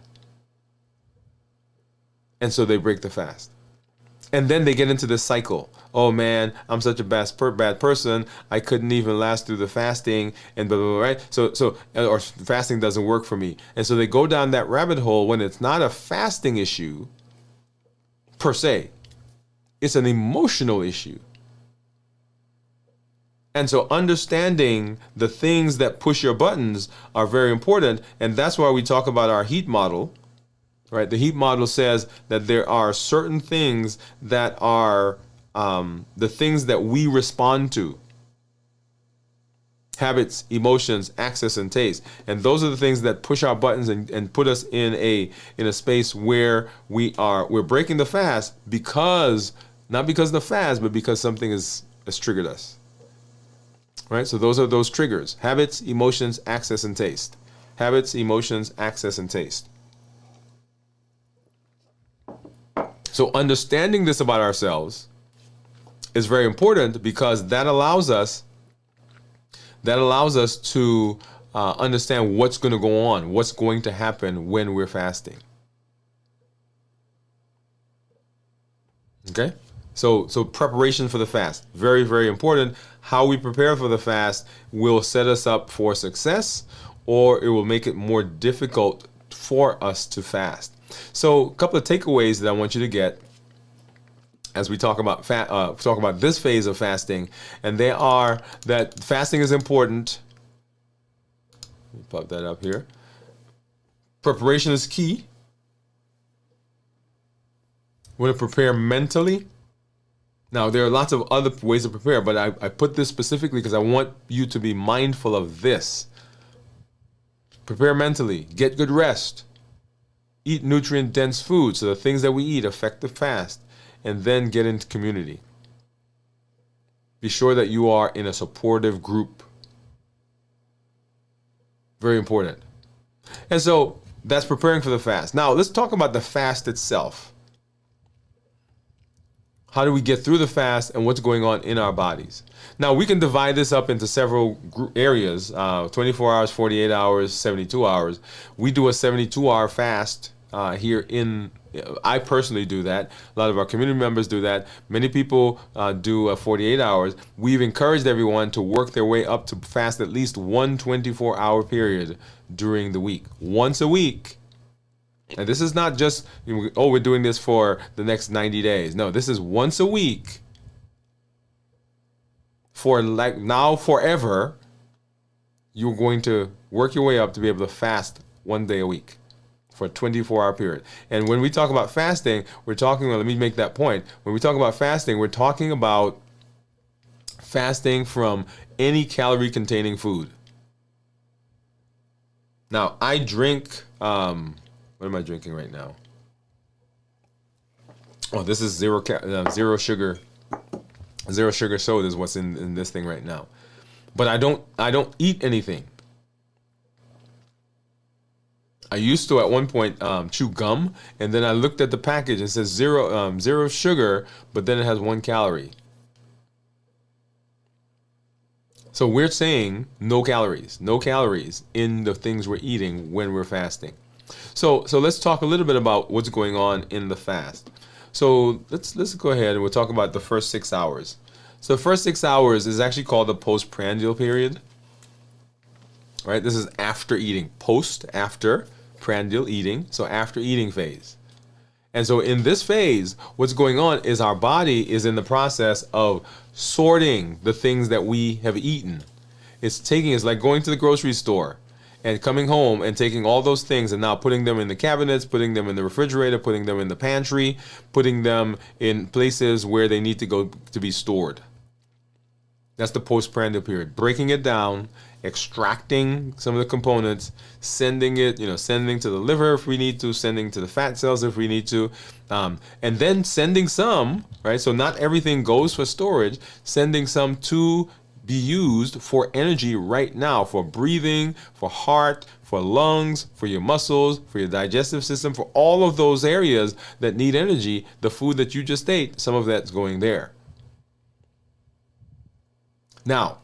And so they break the fast. And then they get into this cycle. Oh man, I'm such a bad person. I couldn't even last through the fasting and blah, blah, blah, right? So or fasting doesn't work for me. And so they go down that rabbit hole when it's not a fasting issue per se. It's an emotional issue. And so understanding the things that push your buttons are very important. And that's why we talk about our heat model. Right, the heat model says that there are certain things that are the things that we respond to. Habits, emotions, access, and taste. And those are the things that push our buttons and put us in a space where we're breaking the fast not because of the fast, but because something has triggered us. Right? So those are those triggers. Habits, emotions, access, and taste. Habits, emotions, access, and taste. So understanding this about ourselves is very important because that allows us to understand what's going to go on, what's going to happen when we're fasting. Okay? So preparation for the fast, very, very important. How we prepare for the fast will set us up for success, or it will make it more difficult for us to fast. So a couple of takeaways that I want you to get as we talk about this phase of fasting, and they are that fasting is important. Let me pop that up here. Preparation is key. We want to prepare mentally. Now, there are lots of other ways to prepare, but I put this specifically because I want you to be mindful of this. Prepare mentally. Get good rest. Eat nutrient-dense food, so the things that we eat affect the fast, and then get into community. Be sure that you are in a supportive group. Very important. And so that's preparing for the fast. Now, let's talk about the fast itself. How do we get through the fast and what's going on in our bodies? Now, we can divide this up into several areas, 24 hours, 48 hours, 72 hours. We do a 72-hour fast here I personally do that. A lot of our community members do that. Many people do 48 hours. We've encouraged everyone to work their way up to fast at least one 24-hour period during the week. Once a week. And this is not just, we're doing this for the next 90 days. No, this is once a week. For now, forever, you're going to work your way up to be able to fast one day a week for a 24-hour period. And when we talk about fasting, let me make that point. When we talk about fasting, we're talking about fasting from any calorie-containing food. Now, I drink, what am I drinking right now? Oh, this is zero sugar. Zero sugar soda is what's in this thing right now. But I don't eat anything. I used to at one point chew gum, and then I looked at the package and it says zero sugar, but then it has 1 calorie. So we're saying no calories in the things we're eating when we're fasting. So let's talk a little bit about what's going on in the fast. So let's go ahead and we'll talk about the first 6 hours. So the first 6 hours is actually called the postprandial period. Right? This is after eating. After prandial eating. So after eating phase. And so in this phase, what's going on is our body is in the process of sorting the things that we have eaten. It's like going to the grocery store and coming home and taking all those things and now putting them in the cabinets, putting them in the refrigerator, putting them in the pantry, putting them in places where they need to go to be stored. That's the postprandial period. Breaking it down, extracting some of the components, sending to the liver if we need to, sending to the fat cells if we need to, and then sending some, right? So not everything goes for storage, sending some to be used for energy right now, for breathing, for heart, for lungs, for your muscles, for your digestive system, for all of those areas that need energy. The food that you just ate, some of that's going there. Now,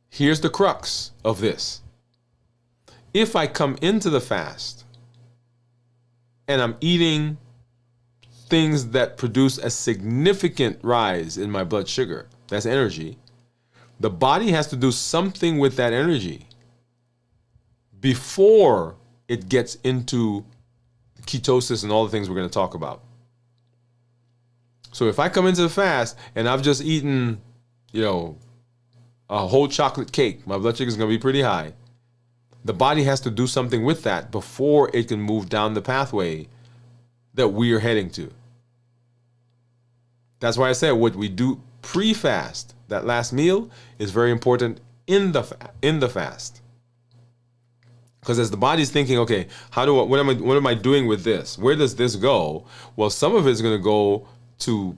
here's the crux of this. If I come into the fast and I'm eating things that produce a significant rise in my blood sugar, that's energy, the body has to do something with that energy before it gets into ketosis and all the things we're going to talk about. So if I come into the fast and I've just eaten, a whole chocolate cake, my blood sugar is going to be pretty high. The body has to do something with that before it can move down the pathway that we are heading to. That's why I said what we do pre-fast, that last meal, is very important in the fast. Because as the body's thinking, okay, what am I doing with this? Where does this go? Well, some of it is going to go to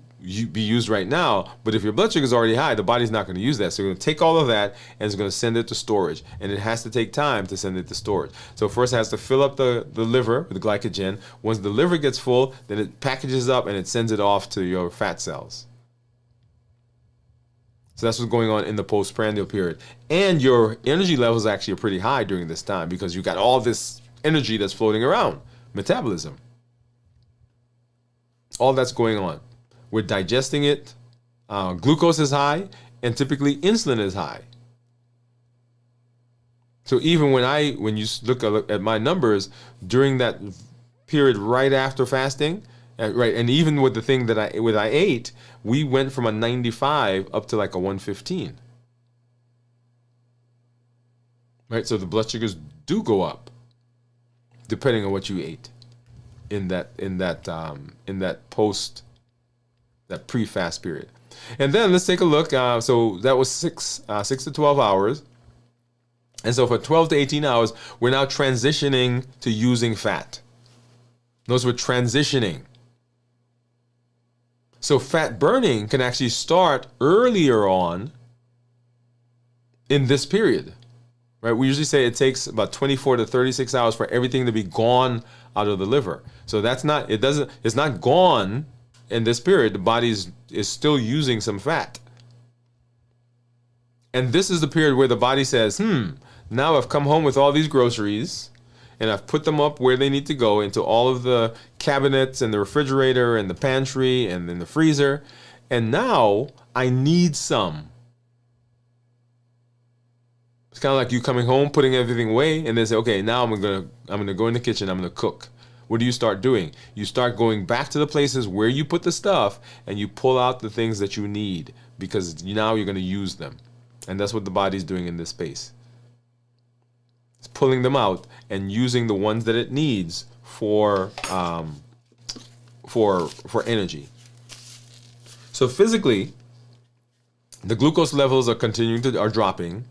be used right now, but if your blood sugar is already high, the body's not going to use that. So you're going to take all of that and it's going to send it to storage, and it has to take time to send it to storage. So first it has to fill up the liver with glycogen. Once the liver gets full, then it packages up and it sends it off to your fat cells. So that's what's going on in the postprandial period. And your energy levels actually are pretty high during this time because you got all this energy that's floating around, metabolism. All that's going on. We're digesting it. Glucose is high, and typically insulin is high. So even when you look at my numbers during that period right after fasting, right, and even with the thing that I ate, we went from a 95 up to like a 115. Right, so the blood sugars do go up depending on what you ate in that pre-fast period. And then let's take a look. So that was 6 to 12 hours. And so for 12 to 18 hours, we're now transitioning to using fat. Notice we're transitioning. So fat burning can actually start earlier on in this period. Right? We usually say it takes about 24 to 36 hours for everything to be gone out of the liver. So it's not gone in this period. The body is still using some fat. And this is the period where the body says, now I've come home with all these groceries and I've put them up where they need to go, into all of the cabinets and the refrigerator and the pantry and in the freezer. And now I need some. It's kind of like you coming home, putting everything away, and then say, okay, now I'm gonna go in the kitchen, I'm gonna cook. What do you start doing? You start going back to the places where you put the stuff and you pull out the things that you need, because now you're going to use them. And that's what the body's doing in this space. It's pulling them out and using the ones that it needs for energy. So physically, the glucose levels are dropping.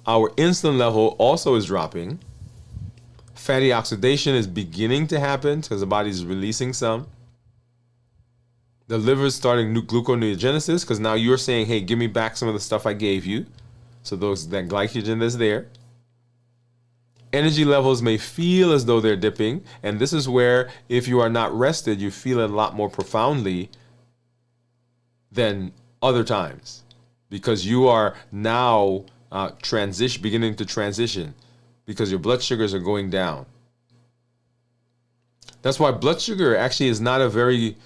Our insulin level also is dropping. Fatty oxidation is beginning to happen because the body's releasing some. The liver is starting gluconeogenesis because now you're saying, hey, give me back some of the stuff I gave you. So that glycogen is there. Energy levels may feel as though they're dipping. And this is where, if you are not rested, you feel it a lot more profoundly than other times. Because you are now beginning to transition. Because your blood sugars are going down. That's why blood sugar actually is not a very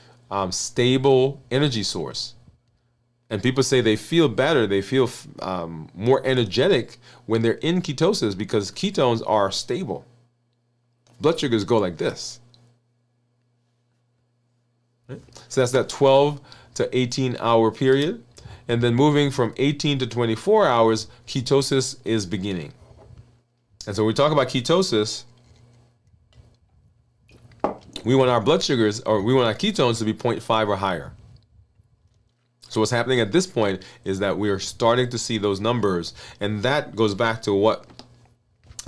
stable energy source. And people say they feel better, they feel more energetic when they're in ketosis because ketones are stable. Blood sugars go like this. Right? So that's that 12 to 18 hour period. And then moving from 18 to 24 hours, ketosis is beginning. And so when we talk about ketosis, we want our blood sugars, or we want our ketones to be 0.5 or higher. So what's happening at this point is that we are starting to see those numbers, and that goes back to what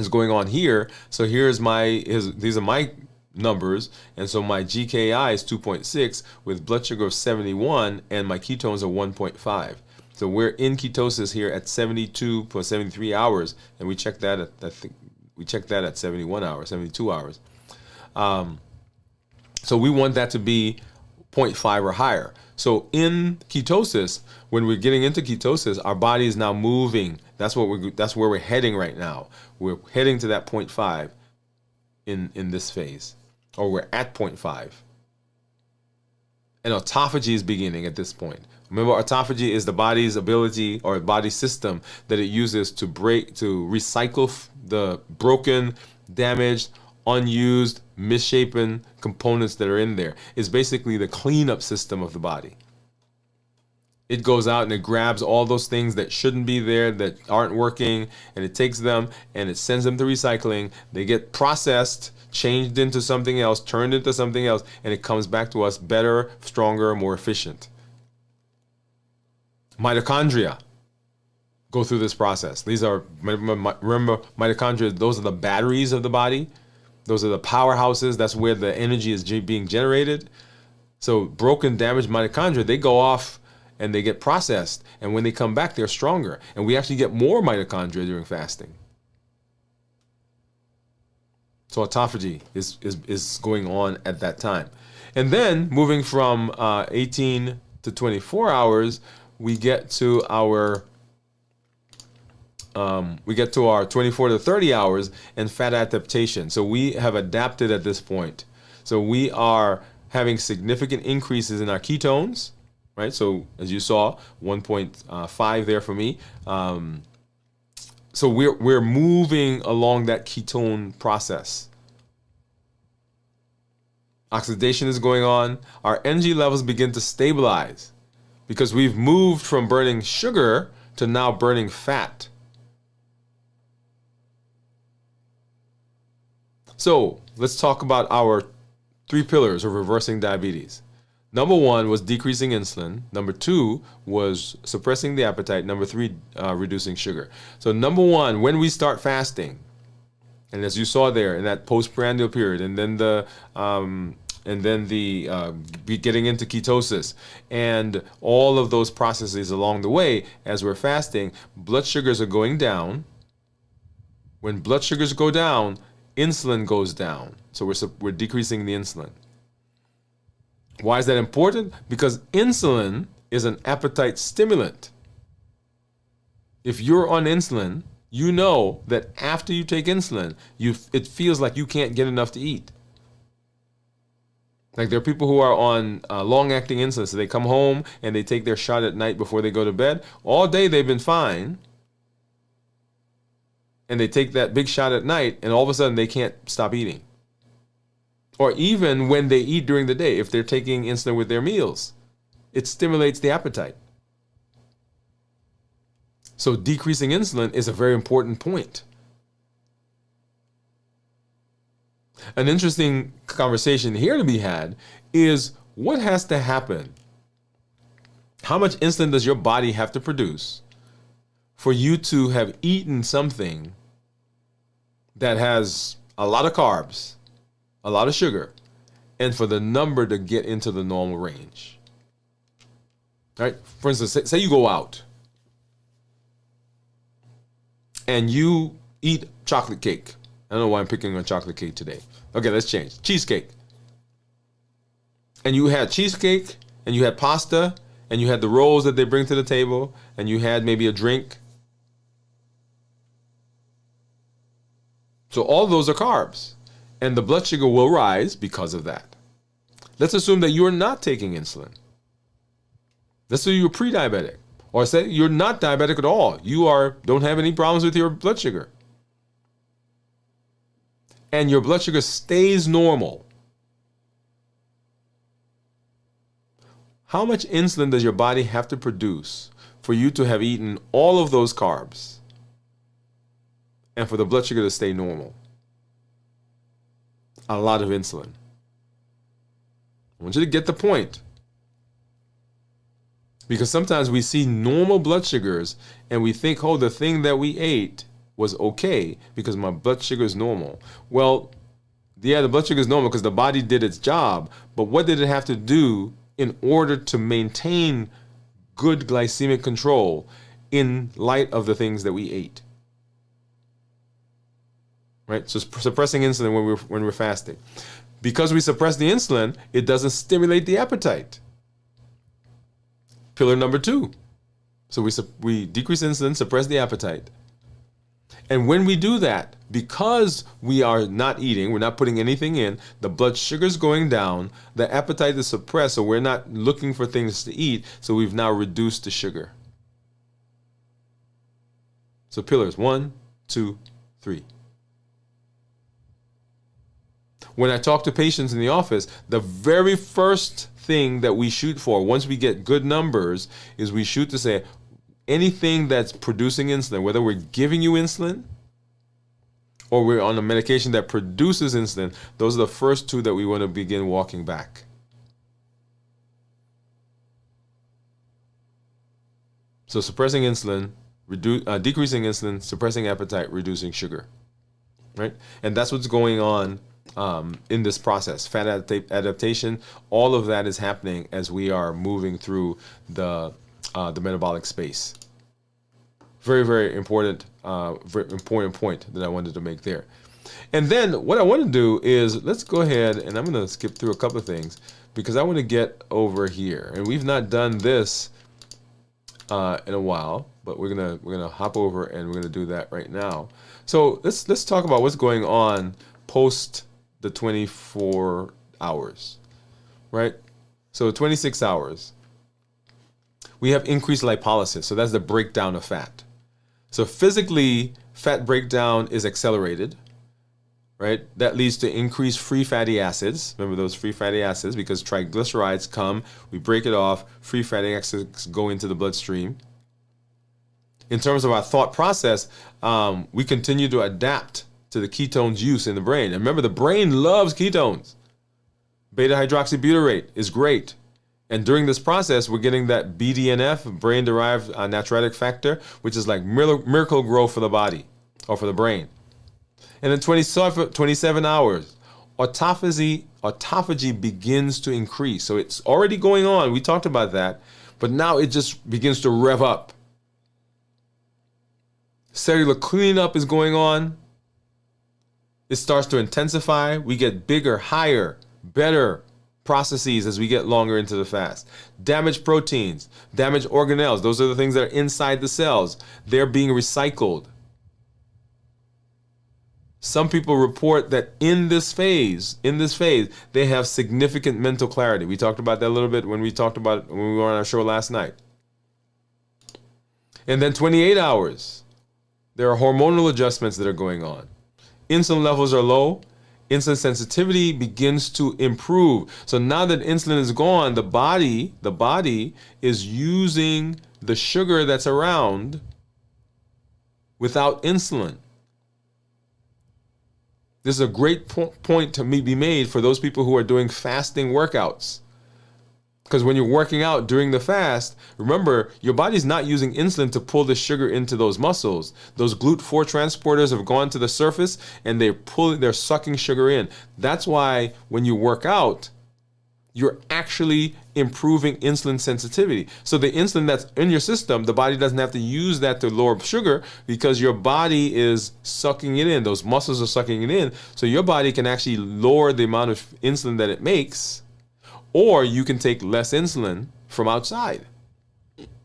is going on here. So these are my numbers, and so my GKI is 2.6 with blood sugar of 71, and my ketones are 1.5. So we're in ketosis here at 72 plus 73 hours, and we checked that at we checked that at 71 hours, 72 hours. So we want that to be 0.5 or higher. So in ketosis, when we're getting into ketosis, our body is now moving. That's where we're heading right now. We're heading to that 0.5 in this phase, or we're at 0.5. And autophagy is beginning at this point. Remember, autophagy is the body's ability or body system that it uses to recycle the broken, damaged, unused, misshapen components that are in there. It's basically the cleanup system of the body. It goes out and it grabs all those things that shouldn't be there, that aren't working, and it takes them and it sends them to recycling. They get processed, changed into something else, turned into something else, and it comes back to us better, stronger, more efficient. Mitochondria go through this process. These are, remember, mitochondria, those are the batteries of the body. Those are the powerhouses. That's where the energy is being generated. So broken, damaged mitochondria, they go off and they get processed. And when they come back, they're stronger. And we actually get more mitochondria during fasting. So autophagy is going on at that time. And then moving from 18 to 24 hours, we get to our 24 to 30 hours and fat adaptation. So we have adapted at this point. So we are having significant increases in our ketones, right? So as you saw, 1.5 there for me. So we're moving along that ketone process. Oxidation is going on. Our energy levels begin to stabilize because we've moved from burning sugar to now burning fat. So let's talk about our 3 pillars of reversing diabetes. Number 1 was decreasing insulin. Number 2 was suppressing the appetite. Number 3, reducing sugar. So number 1, when we start fasting, and as you saw there in that postprandial period, and then getting into ketosis, and all of those processes along the way as we're fasting, blood sugars are going down. When blood sugars go down, insulin goes down. So we're decreasing the insulin. Why is that important? Because insulin is an appetite stimulant. If you're on insulin, you know that after you take insulin, it feels like you can't get enough to eat. Like there are people who are on long-acting insulin, so they come home and they take their shot at night before they go to bed. All day they've been fine, and they take that big shot at night, and all of a sudden they can't stop eating. Or even when they eat during the day, if they're taking insulin with their meals, it stimulates the appetite. So decreasing insulin is a very important point. An interesting conversation here to be had is what has to happen? How much insulin does your body have to produce for you to have eaten something that has a lot of carbs, a lot of sugar, and for the number to get into the normal range? All right? For instance, say you go out and you eat chocolate cake. I don't know why I'm picking on chocolate cake today. Okay, let's change. Cheesecake. And you had cheesecake, and you had pasta, and you had the rolls that they bring to the table, and you had maybe a drink. So all those are carbs, and the blood sugar will rise because of that. Let's assume that you're not taking insulin. Let's say you're pre-diabetic, or say you're not diabetic at all. You don't have any problems with your blood sugar. And your blood sugar stays normal. How much insulin does your body have to produce for you to have eaten all of those carbs and for the blood sugar to stay normal? A lot of insulin. I want you to get the point. Because sometimes we see normal blood sugars and we think, oh, the thing that we ate was okay because my blood sugar is normal. Well, yeah, the blood sugar is normal because the body did its job, but what did it have to do in order to maintain good glycemic control in light of the things that we ate. Right? So suppressing insulin when we're fasting. Because we suppress the insulin, it doesn't stimulate the appetite. Pillar number 2. So we decrease insulin, suppress the appetite. And when we do that, because we are not eating, we're not putting anything in, the blood sugar's going down, the appetite is suppressed, so we're not looking for things to eat, so we've now reduced the sugar. So pillars 1, 2, 3. When I talk to patients in the office, the very first thing that we shoot for, once we get good numbers, is we shoot to say, anything that's producing insulin, whether we're giving you insulin or we're on a medication that produces insulin, those are the first 2 that we want to begin walking back. So suppressing insulin, decreasing insulin, suppressing appetite, reducing sugar, right? And that's what's going on in this process. Fat adaptation, all of that is happening as we are moving through the metabolic space. Very, very important point that I wanted to make there. And then what I want to do is, let's go ahead and I'm going to skip through a couple of things because I want to get over here. And we've not done this in a while, but we're gonna hop over and we're gonna do that right now. So let's talk about what's going on post the 24 hours, right? So 26 hours. We have increased lipolysis, so that's the breakdown of fat. So physically, fat breakdown is accelerated, right? That leads to increased free fatty acids. Remember those free fatty acids, because triglycerides come, we break it off, free fatty acids go into the bloodstream. In terms of our thought process, we continue to adapt to the ketones use in the brain. And remember, the brain loves ketones. Beta hydroxybutyrate is great. And during this process, we're getting that BDNF, brain-derived natriuretic factor, which is like miracle grow for the body or for the brain. And then 27 hours, autophagy begins to increase. So it's already going on. We talked about that. But now it just begins to rev up. Cellular cleanup is going on. It starts to intensify. We get bigger, higher, better processes as we get longer into the fast. Damaged proteins, damaged organelles, those are the things that are inside the cells. They're being recycled. Some people report that in this phase, they have significant mental clarity. We talked about that a little bit when we were on our show last night. And then 28 hours, there are hormonal adjustments that are going on. Insulin levels are low. Insulin sensitivity begins to improve. So now that insulin is gone, the body is using the sugar that's around without insulin. This is a great point to be made for those people who are doing fasting workouts. Because when you're working out during the fast, remember, your body's not using insulin to pull the sugar into those muscles. Those GLUT4 transporters have gone to the surface and they're sucking sugar in. That's why when you work out, you're actually improving insulin sensitivity. So the insulin that's in your system, the body doesn't have to use that to lower sugar because your body is sucking it in. Those muscles are sucking it in. So your body can actually lower the amount of insulin that it makes. Or you can take less insulin from outside.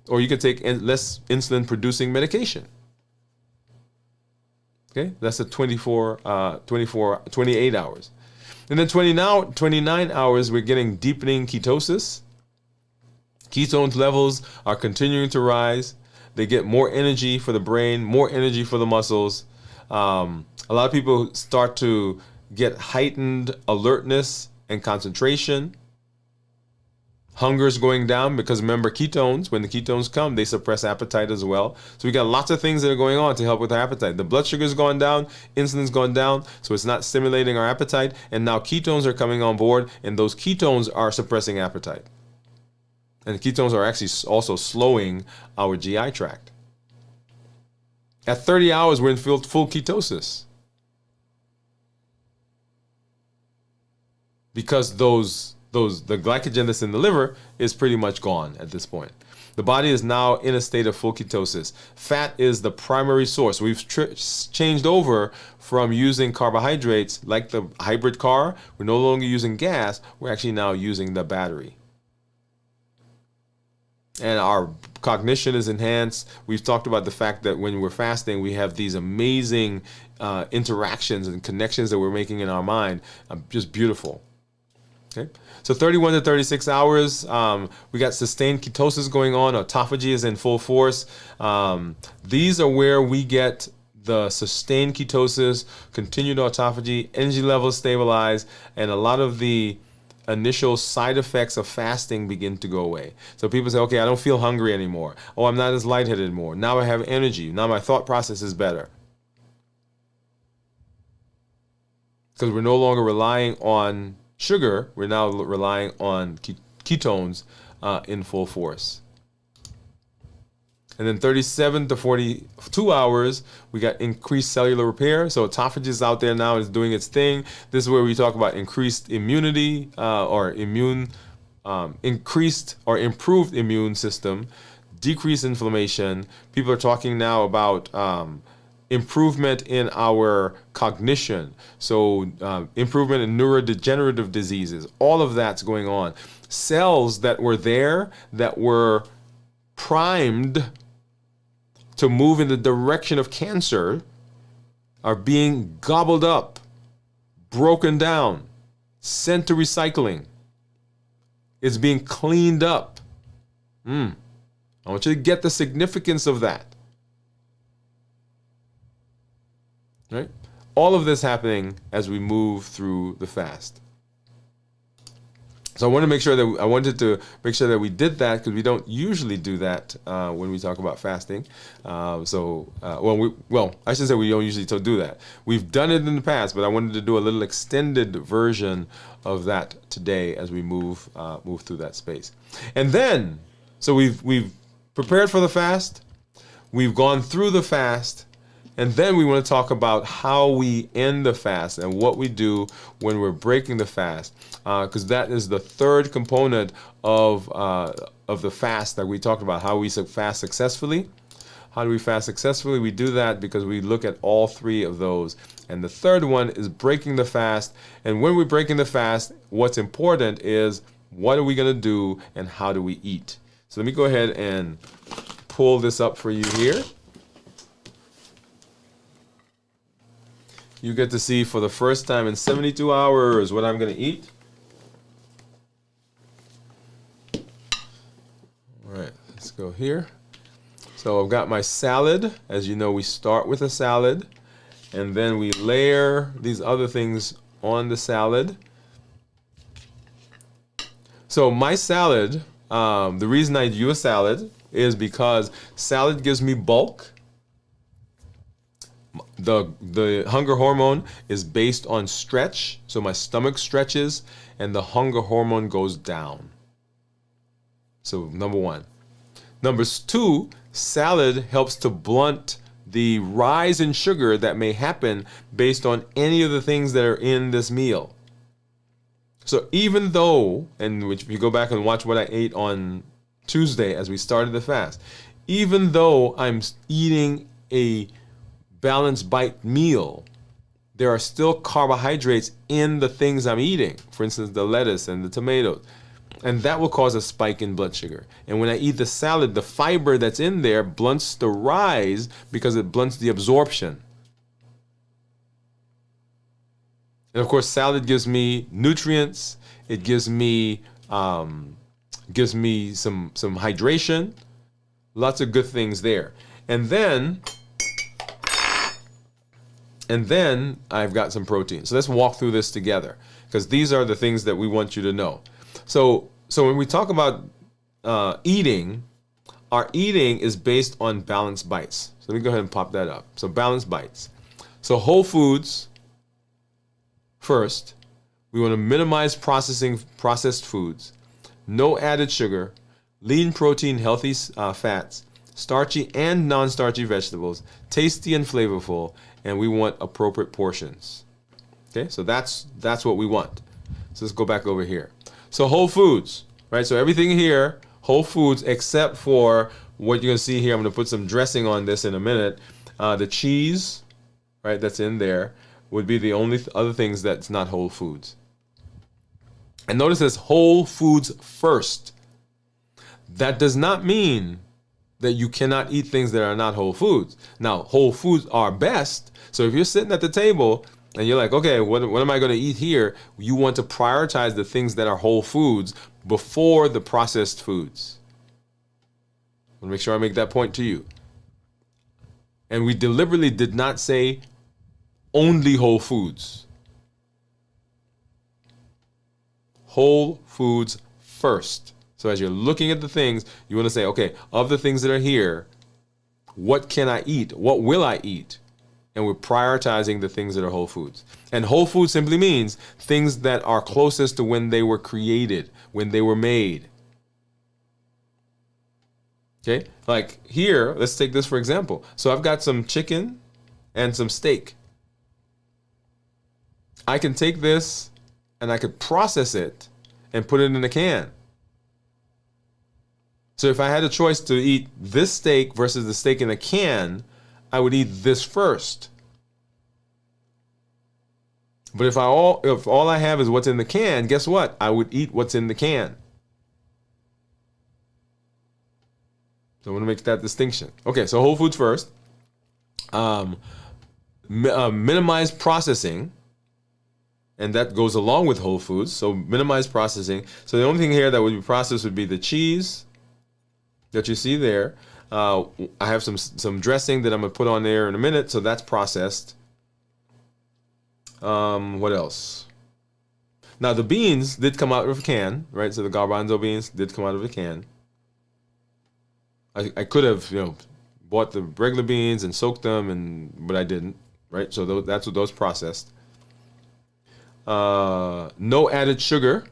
Or you can take less insulin producing medication. Okay, that's a 28 hours. And then 29 hours, we're getting deepening ketosis. Ketone levels are continuing to rise. They get more energy for the brain, more energy for the muscles. A lot of people start to get heightened alertness and concentration. Hunger is going down because remember ketones, when the ketones come, they suppress appetite as well. So we got lots of things that are going on to help with our appetite. The blood sugar's gone down, insulin's gone down, so it's not stimulating our appetite. And now ketones are coming on board, and those ketones are suppressing appetite. And ketones are actually also slowing our GI tract. At 30 hours, we're in full ketosis. Because those the glycogen that's in the liver is pretty much gone at this point. The body is now in a state of full ketosis. Fat is the primary source. We've changed over from using carbohydrates like the hybrid car. We're no longer using gas. We're actually now using the battery. And our cognition is enhanced. We've talked about the fact that when we're fasting, we have these amazing interactions and connections that we're making in our mind. Just beautiful. Okay. So 31 to 36 hours, we got sustained ketosis going on. Autophagy is in full force. These are where we get the sustained ketosis, continued autophagy, energy levels stabilize, and a lot of the initial side effects of fasting begin to go away. So people say, okay, I don't feel hungry anymore. Oh, I'm not as lightheaded anymore. Now I have energy. Now my thought process is better. Because we're no longer relying on sugar, we're now relying on ketones in full force. And then 37 to 42 hours, we got increased cellular repair. So autophagy is out there now, is doing its thing. This is where we talk about increased immunity increased or improved immune system, decreased inflammation. People are talking now about improvement in our cognition. So improvement in neurodegenerative diseases. All of that's going on. Cells that were there, that were primed to move in the direction of cancer, are being gobbled up, broken down, sent to recycling. It's being cleaned up. I want you to get the significance of that. Right? All of this happening as we move through the fast. So I wanted to make sure that we did that, because we don't usually do that when we talk about fasting. I should say we don't usually do that. We've done it in the past, but I wanted to do a little extended version of that today as we move through that space. And then, so we've prepared for the fast, we've gone through the fast, and then we want to talk about how we end the fast and what we do when we're breaking the fast, because that is the third component of the fast that we talked about. How we fast successfully. How do we fast successfully? We do that because we look at all three of those. And the third one is breaking the fast. And when we're breaking the fast, what's important is what are we going to do and how do we eat? So let me go ahead and pull this up for you here. You get to see for the first time in 72 hours what I'm going to eat. All right, let's go here. So I've got my salad. As you know, we start with a salad, and then we layer these other things on the salad. So my salad, the reason I do a salad is because salad gives me bulk. The hunger hormone is based on stretch, so my stomach stretches and the hunger hormone goes down. So number one. Number two, salad helps to blunt the rise in sugar that may happen based on any of the things that are in this meal. So even though, and if you go back and watch what I ate on Tuesday as we started the fast, even though I'm eating a balanced bite meal, there are still carbohydrates in the things I'm eating. For instance, the lettuce and the tomatoes. And that will cause a spike in blood sugar. And when I eat the salad, the fiber that's in there blunts the rise because it blunts the absorption. And of course, salad gives me nutrients. It gives me some hydration. Lots of good things there. And then I've got some protein. So let's walk through this together, because these are the things that we want you to know. So when we talk about eating, our eating is based on balanced bites. So let me go ahead and pop that up. So balanced bites. So whole foods first. We want to minimize processed foods. No added sugar. Lean protein, healthy fats. Starchy and non-starchy vegetables. Tasty and flavorful. And we want appropriate portions. Okay, so that's what we want. So let's go back over here. So whole foods, right? So everything here, whole foods, except for what you're gonna see here. I'm gonna put some dressing on this in a minute. The cheese, right, that's in there would be the only other things that's not whole foods. And notice this, whole foods first. That does not mean that you cannot eat things that are not whole foods. Now, whole foods are best. So if you're sitting at the table and you're like, okay, what am I going to eat here? You want to prioritize the things that are whole foods before the processed foods. I want to make sure I make that point to you. And we deliberately did not say only whole foods. Whole foods first. So as you're looking at the things, you want to say, okay, of the things that are here, what can I eat? What will I eat? And we're prioritizing the things that are whole foods. And whole food simply means things that are closest to when they were created, when they were made. Okay, like here, let's take this for example. So I've got some chicken and some steak. I can take this and I could process it and put it in a can. So if I had a choice to eat this steak versus the steak in a can, I would eat this first. But if all I have is what's in the can, guess what? I would eat what's in the can. So I want to make that distinction. Okay, so whole foods first. Minimize processing. And that goes along with whole foods. So minimize processing. So the only thing here that would be processed would be the cheese that you see there. I have some dressing that I'm going to put on there in a minute. So that's processed. What else? Now the beans did come out of a can, right? So the garbanzo beans did come out of a can. I could have, bought the regular beans and soaked them, but I didn't, right? So that's what those processed. No added sugar.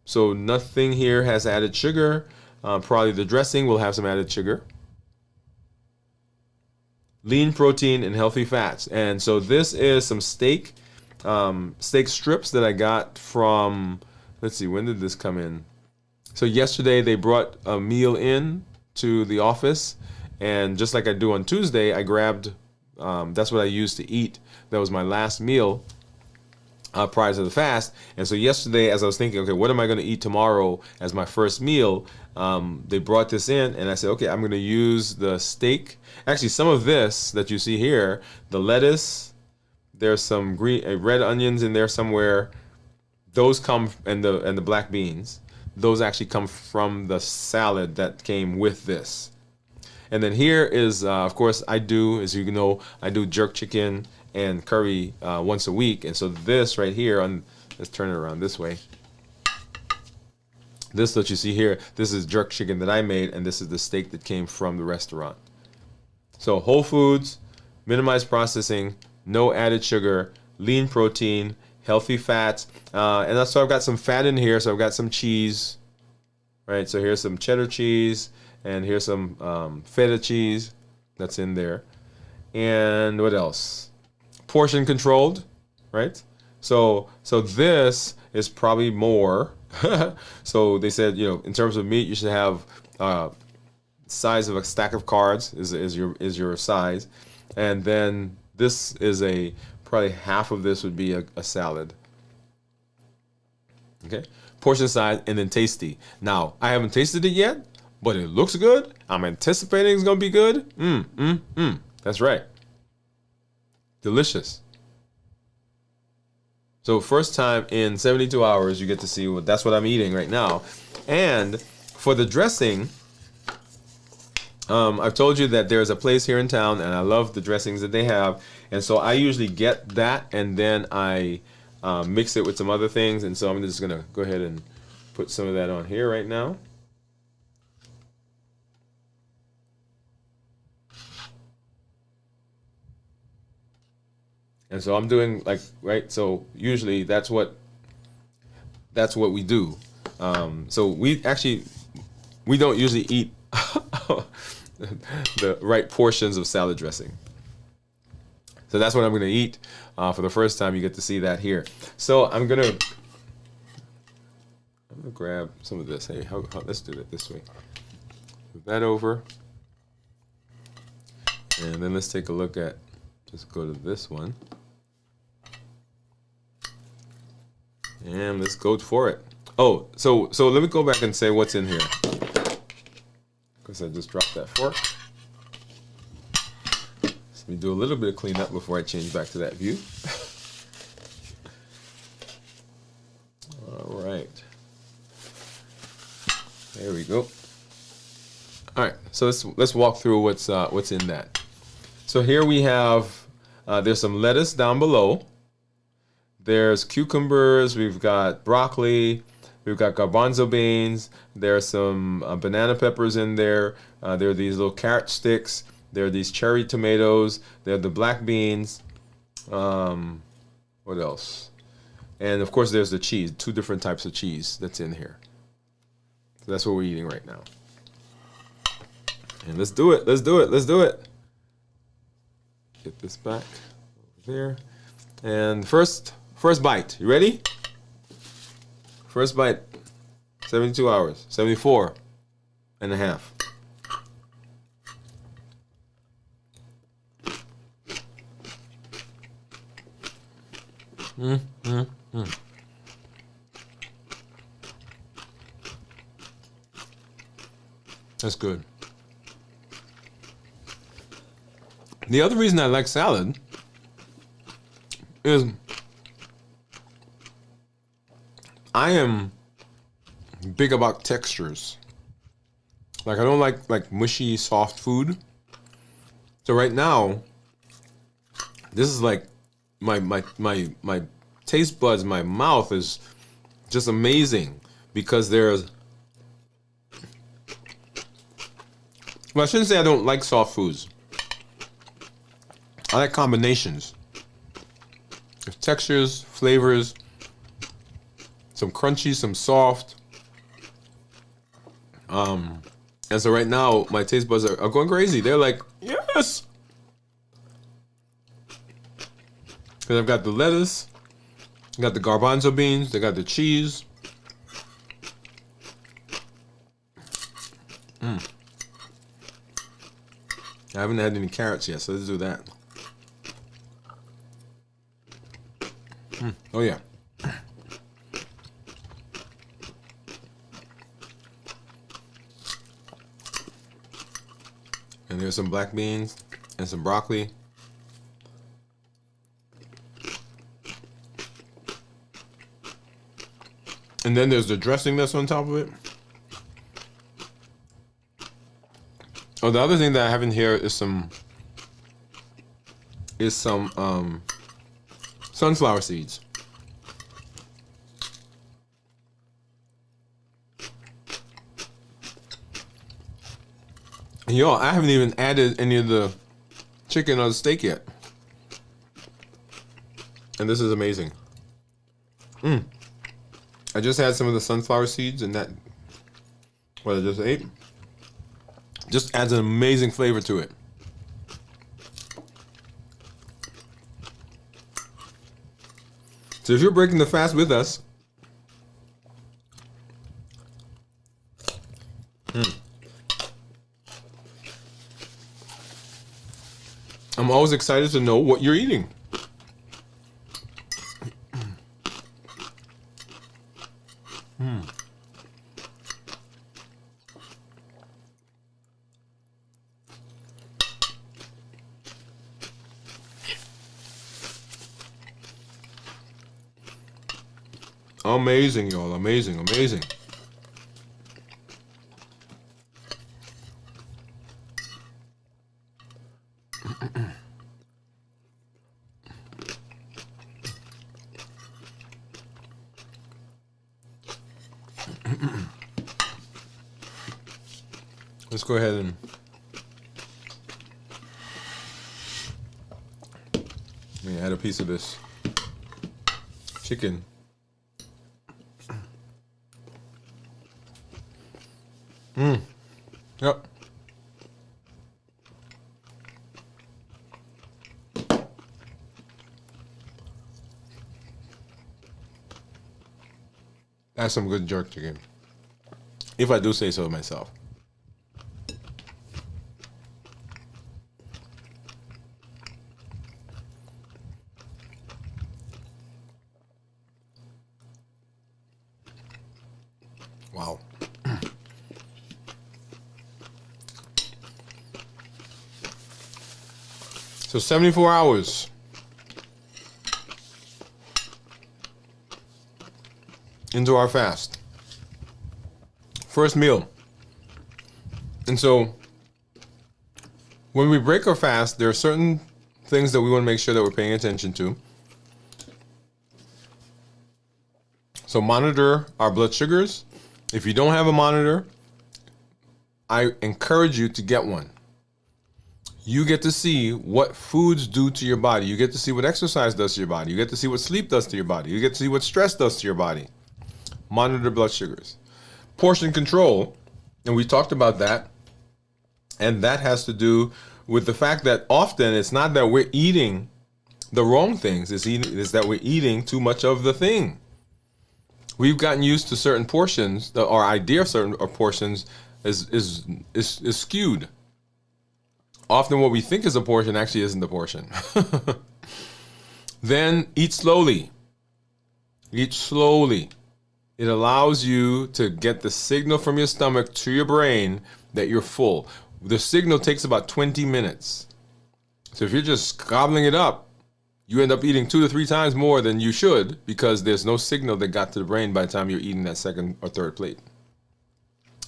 So nothing here has added sugar. Probably the dressing will have some added sugar. Lean protein and healthy fats. And so this is some steak strips that I got from, let's see, when did this come in? So yesterday they brought a meal in to the office, and just like I do on Tuesday, I grabbed, that's what I used to eat. That was my last meal prior to the fast. And so yesterday, as I was thinking, okay, what am I going to eat tomorrow as my first meal? They brought this in, and I said, okay, I'm going to use the steak. Actually, some of this that you see here, the lettuce, there's some green, red onions in there somewhere. Those come, and the black beans. Those actually come from the salad that came with this. And then here is, of course, as you know, I do jerk chicken and curry once a week. And so this right here, let's turn it around this way. This that you see here, this is jerk chicken that I made, and this is the steak that came from the restaurant. So whole foods, minimize processing, no added sugar, lean protein, healthy fats, and so I've got some fat in here. So I've got some cheese, right? So here's some cheddar cheese, and here's some feta cheese that's in there. And what else? Portion controlled, right? So this is probably more. So they said, in terms of meat, you should have size of a stack of cards is your size, and then this is probably half of this would be a salad. Okay, portion size, and then tasty. Now I haven't tasted it yet, but it looks good. I'm anticipating it's gonna be good. That's right. Delicious. So first time in 72 hours, you get to see that's what I'm eating right now. And for the dressing, I've told you that there's a place here in town, and I love the dressings that they have. And so I usually get that, and then I mix it with some other things. And so I'm just going to go ahead and put some of that on here right now. And so I'm doing right. So usually that's what we do. So we don't usually eat the right portions of salad dressing. So that's what I'm going to eat for the first time. You get to see that here. So I'm going to, I'll grab some of this. Hey, let's do it this way. Move that over. And then let's take a look at, let's go to this one. And let's go for it. Oh, so let me go back and say what's in here. Because I just dropped that fork. Let me do a little bit of cleanup before I change back to that view. All right. There we go. All right, so let's walk through what's in that. So here we have, there's some lettuce down below. There's cucumbers, we've got broccoli, we've got garbanzo beans, there's some banana peppers in there, there are these little carrot sticks, there are these cherry tomatoes, there are the black beans, what else? And of course there's the cheese, 2 different types of cheese that's in here. So that's what we're eating right now. And let's do it, let's do it, let's do it. Get this back over there. And first bite, you ready? First bite, 72 hours, 74 and a half. That's good. The other reason I like salad is I am big about textures. Like I don't like mushy, soft food. So right now, this is like my taste buds, my mouth is just amazing because there's. Well, I shouldn't say I don't like soft foods. I like combinations. There's textures, flavors, some crunchy, some soft. And so right now, my taste buds are going crazy. They're like, yes! Because I've got the lettuce, I got the garbanzo beans, they got the cheese. I haven't had any carrots yet, so let's do that. Oh yeah. And there's some black beans and some broccoli. And then there's the dressing that's on top of it. Oh, the other thing that I have in here is some sunflower seeds. And y'all, I haven't even added any of the chicken or the steak yet. And this is amazing. I just had some of the sunflower seeds and that, what I just ate. Just adds an amazing flavor to it. So if you're breaking the fast with us, I'm always excited to know what you're eating. Amazing, y'all. Amazing, amazing. Let's go ahead and let me add a piece of this chicken. Yep. That's some good jerk chicken. If I do say so myself. Wow. So 74 hours. Into our fast. First meal. And so when we break our fast, there are certain things that we want to make sure that we're paying attention to. So monitor our blood sugars. If you don't have a monitor, I encourage you to get one. You get to see what foods do to your body. You get to see what exercise does to your body. You get to see what sleep does to your body. You get to see what stress does to your body. Monitor blood sugars. Portion control, and we talked about that. And that has to do with the fact that often it's not that we're eating the wrong things. It's that we're eating too much of the thing. We've gotten used to certain portions. Our idea of certain portions is skewed. Often what we think is a portion actually isn't the portion. Then eat slowly. Eat slowly. It allows you to get the signal from your stomach to your brain that you're full. The signal takes about 20 minutes. So if you're just gobbling it up, you end up eating 2 to 3 times more than you should because there's no signal that got to the brain by the time you're eating that second or third plate.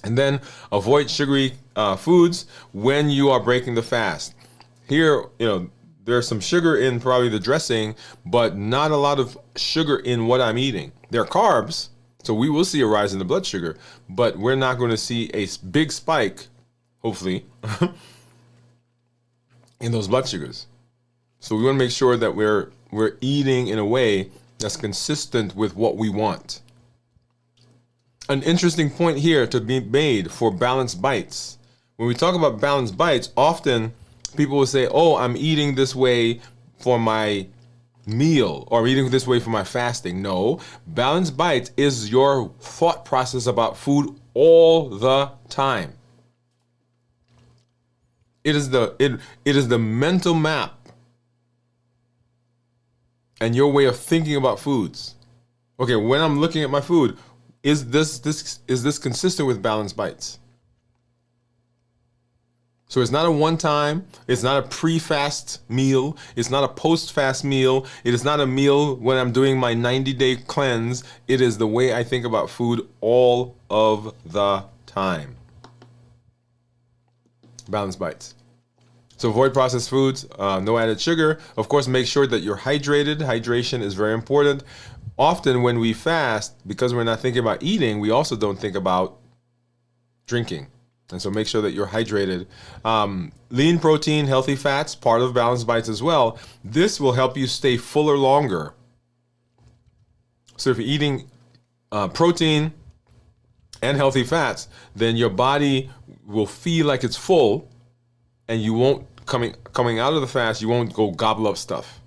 And then avoid sugary foods when you are breaking the fast. Here, there's some sugar in probably the dressing, but not a lot of sugar in what I'm eating. There are carbs, so we will see a rise in the blood sugar, but we're not going to see a big spike, hopefully, in those blood sugars. So we want to make sure that we're eating in a way that's consistent with what we want. An interesting point here to be made for balanced bites. When we talk about balanced bites, often people will say, oh, I'm eating this way for my meal or I'm eating this way for my fasting. No, balanced bites is your thought process about food all the time. It is the mental map and your way of thinking about foods. Okay, when I'm looking at my food, is this consistent with balanced bites? So it's not a one-time, it's not a pre-fast meal, it's not a post-fast meal, it is not a meal when I'm doing my 90-day cleanse. It is the way I think about food all of the time. Balanced bites. So avoid processed foods, no added sugar. Of course, make sure that you're hydrated. Hydration is very important. Often when we fast, because we're not thinking about eating, we also don't think about drinking. And so make sure that you're hydrated. Lean protein, healthy fats, part of balanced bites as well. This will help you stay fuller longer. So if you're eating protein and healthy fats, then your body will feel like it's full and you won't, coming out of the fast, you won't go gobble up stuff.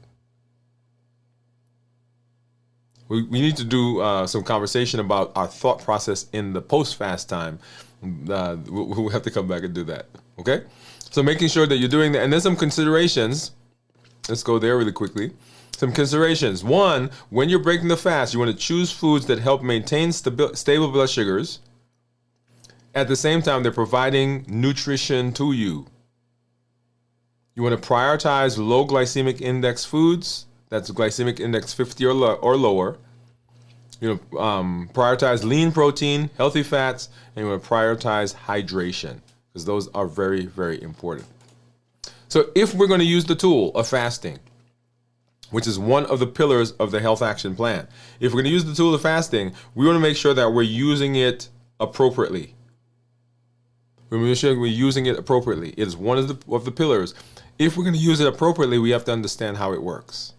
We need to do some conversation about our thought process in the post-fast time. We'll have to come back and do that, okay? So making sure that you're doing that. And then some considerations. Let's go there really quickly. Some considerations. One, when you're breaking the fast, you want to choose foods that help maintain stable blood sugars. At the same time, they're providing nutrition to you. You want to prioritize low glycemic index foods. That's glycemic index 50 or lower. Prioritize lean protein, healthy fats, and you want to prioritize hydration because those are very, very important. So if we're going to use the tool of fasting, which is one of the pillars of the Health Action Plan, if we're going to use the tool of fasting, we want to make sure that we're using it appropriately. We want to make sure we're using it appropriately. It is one of the pillars. If we're going to use it appropriately, we have to understand how it works.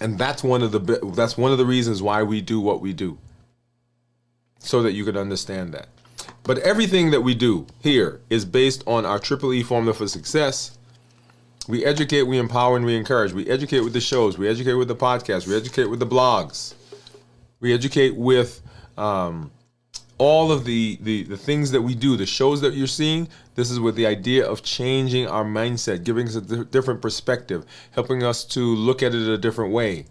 And that's one of the reasons why we do what we do, so that you can understand that. But everything that we do here is based on our Triple E formula for success. We educate, we empower, and we encourage. We educate with the shows. We educate with the podcasts. We educate with the blogs. We educate with all of the things that we do, the shows that you're seeing. This is with the idea of changing our mindset, giving us a different perspective, helping us to look at it a different way.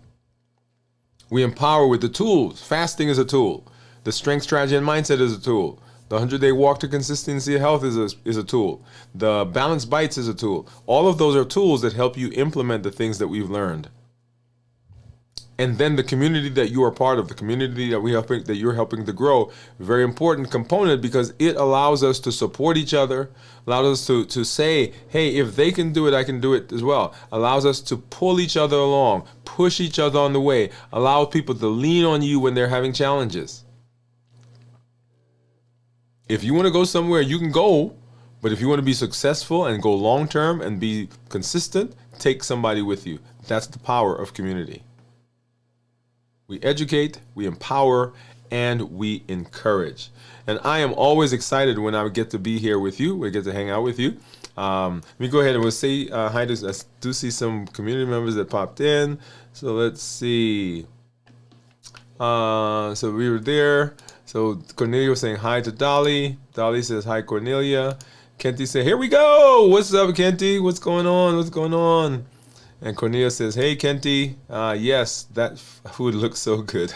We empower with the tools. Fasting is a tool. The strength, strategy, and mindset is a tool. The 100-day walk to consistency of health is a tool. The balanced bites is a tool. All of those are tools that help you implement the things that we've learned. And then the community that you are part of, the community that you're helping to grow, very important component, because it allows us to support each other, allows us to say, hey, if they can do it, I can do it as well. Allows us to pull each other along, push each other on the way, allow people to lean on you when they're having challenges. If you want to go somewhere, you can go, but if you want to be successful and go long term and be consistent, take somebody with you. That's the power of community. We educate, we empower, and we encourage. And I am always excited when I get to be here with you. We get to hang out with you. Let me go ahead and we'll say hi to, I do see some community members that popped in. So let's see. So we were there. So Cornelia was saying hi to Dolly. Dolly says hi, Cornelia. Kenty said, here we go. What's up, Kenty? What's going on? What's going on? And Cornelia says, hey, Kenty. Yes, that food looks so good.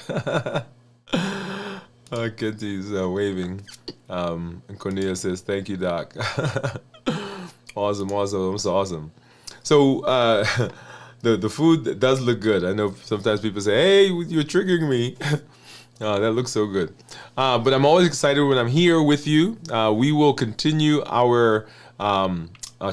Kenty's waving. And Cornelia says, thank you, Doc. Awesome. It's awesome. So the food does look good. I know sometimes people say, hey, you're triggering me. That looks so good. But I'm always excited when I'm here with you. We will continue our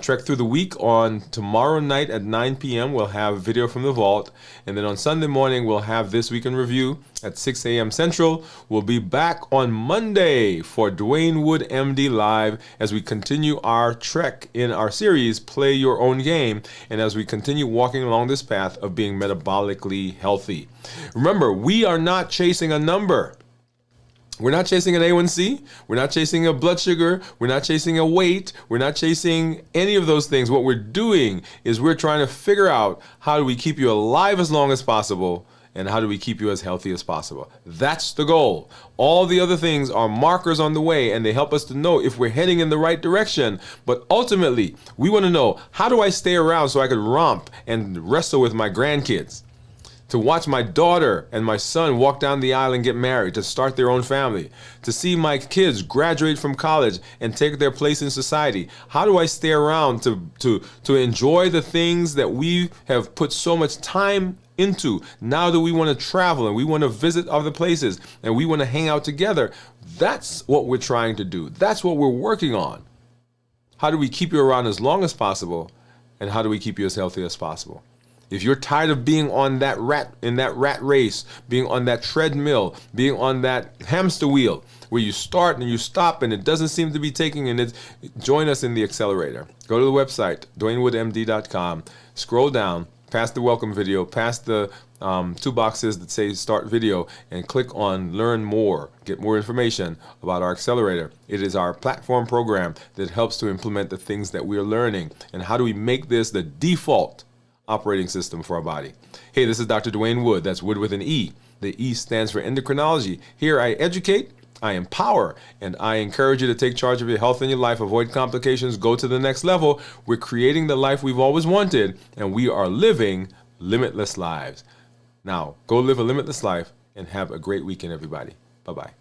trek through the week on tomorrow night at 9 p.m. We'll have video from the vault. And then on Sunday morning, we'll have This Week in Review at 6 a.m. Central. We'll be back on Monday for Dwain Woode, MD Live as we continue our trek in our series, Play Your Own Game, and as we continue walking along this path of being metabolically healthy. Remember, we are not chasing a number. We're not chasing an A1C. We're not chasing a blood sugar. We're not chasing a weight. We're not chasing any of those things. What we're doing is we're trying to figure out how do we keep you alive as long as possible and how do we keep you as healthy as possible. That's the goal. All the other things are markers on the way and they help us to know if we're heading in the right direction. But ultimately, we want to know, how do I stay around so I can romp and wrestle with my grandkids? To watch my daughter and my son walk down the aisle and get married, to start their own family, to see my kids graduate from college and take their place in society. How do I stay around to enjoy the things that we have put so much time into now that we want to travel and we want to visit other places and we want to hang out together? That's what we're trying to do. That's what we're working on. How do we keep you around as long as possible, and how do we keep you as healthy as possible? If you're tired of being on that rat race, being on that treadmill, being on that hamster wheel where you start and you stop and it doesn't seem to be taking, and join us in the accelerator. Go to the website, DwainWoodeMD.com, scroll down, past the welcome video, past the two boxes that say start video, and click on learn more, get more information about our accelerator. It is our platform program that helps to implement the things that we're learning. And how do we make this the default operating system for our body? Hey, this is Dr. Dwain Woode. That's Wood with an E. The E stands for endocrinology. Here I educate, I empower, and I encourage you to take charge of your health and your life, avoid complications, go to the next level. We're creating the life we've always wanted, and we are living limitless lives. Now, go live a limitless life and have a great weekend, everybody. Bye-bye.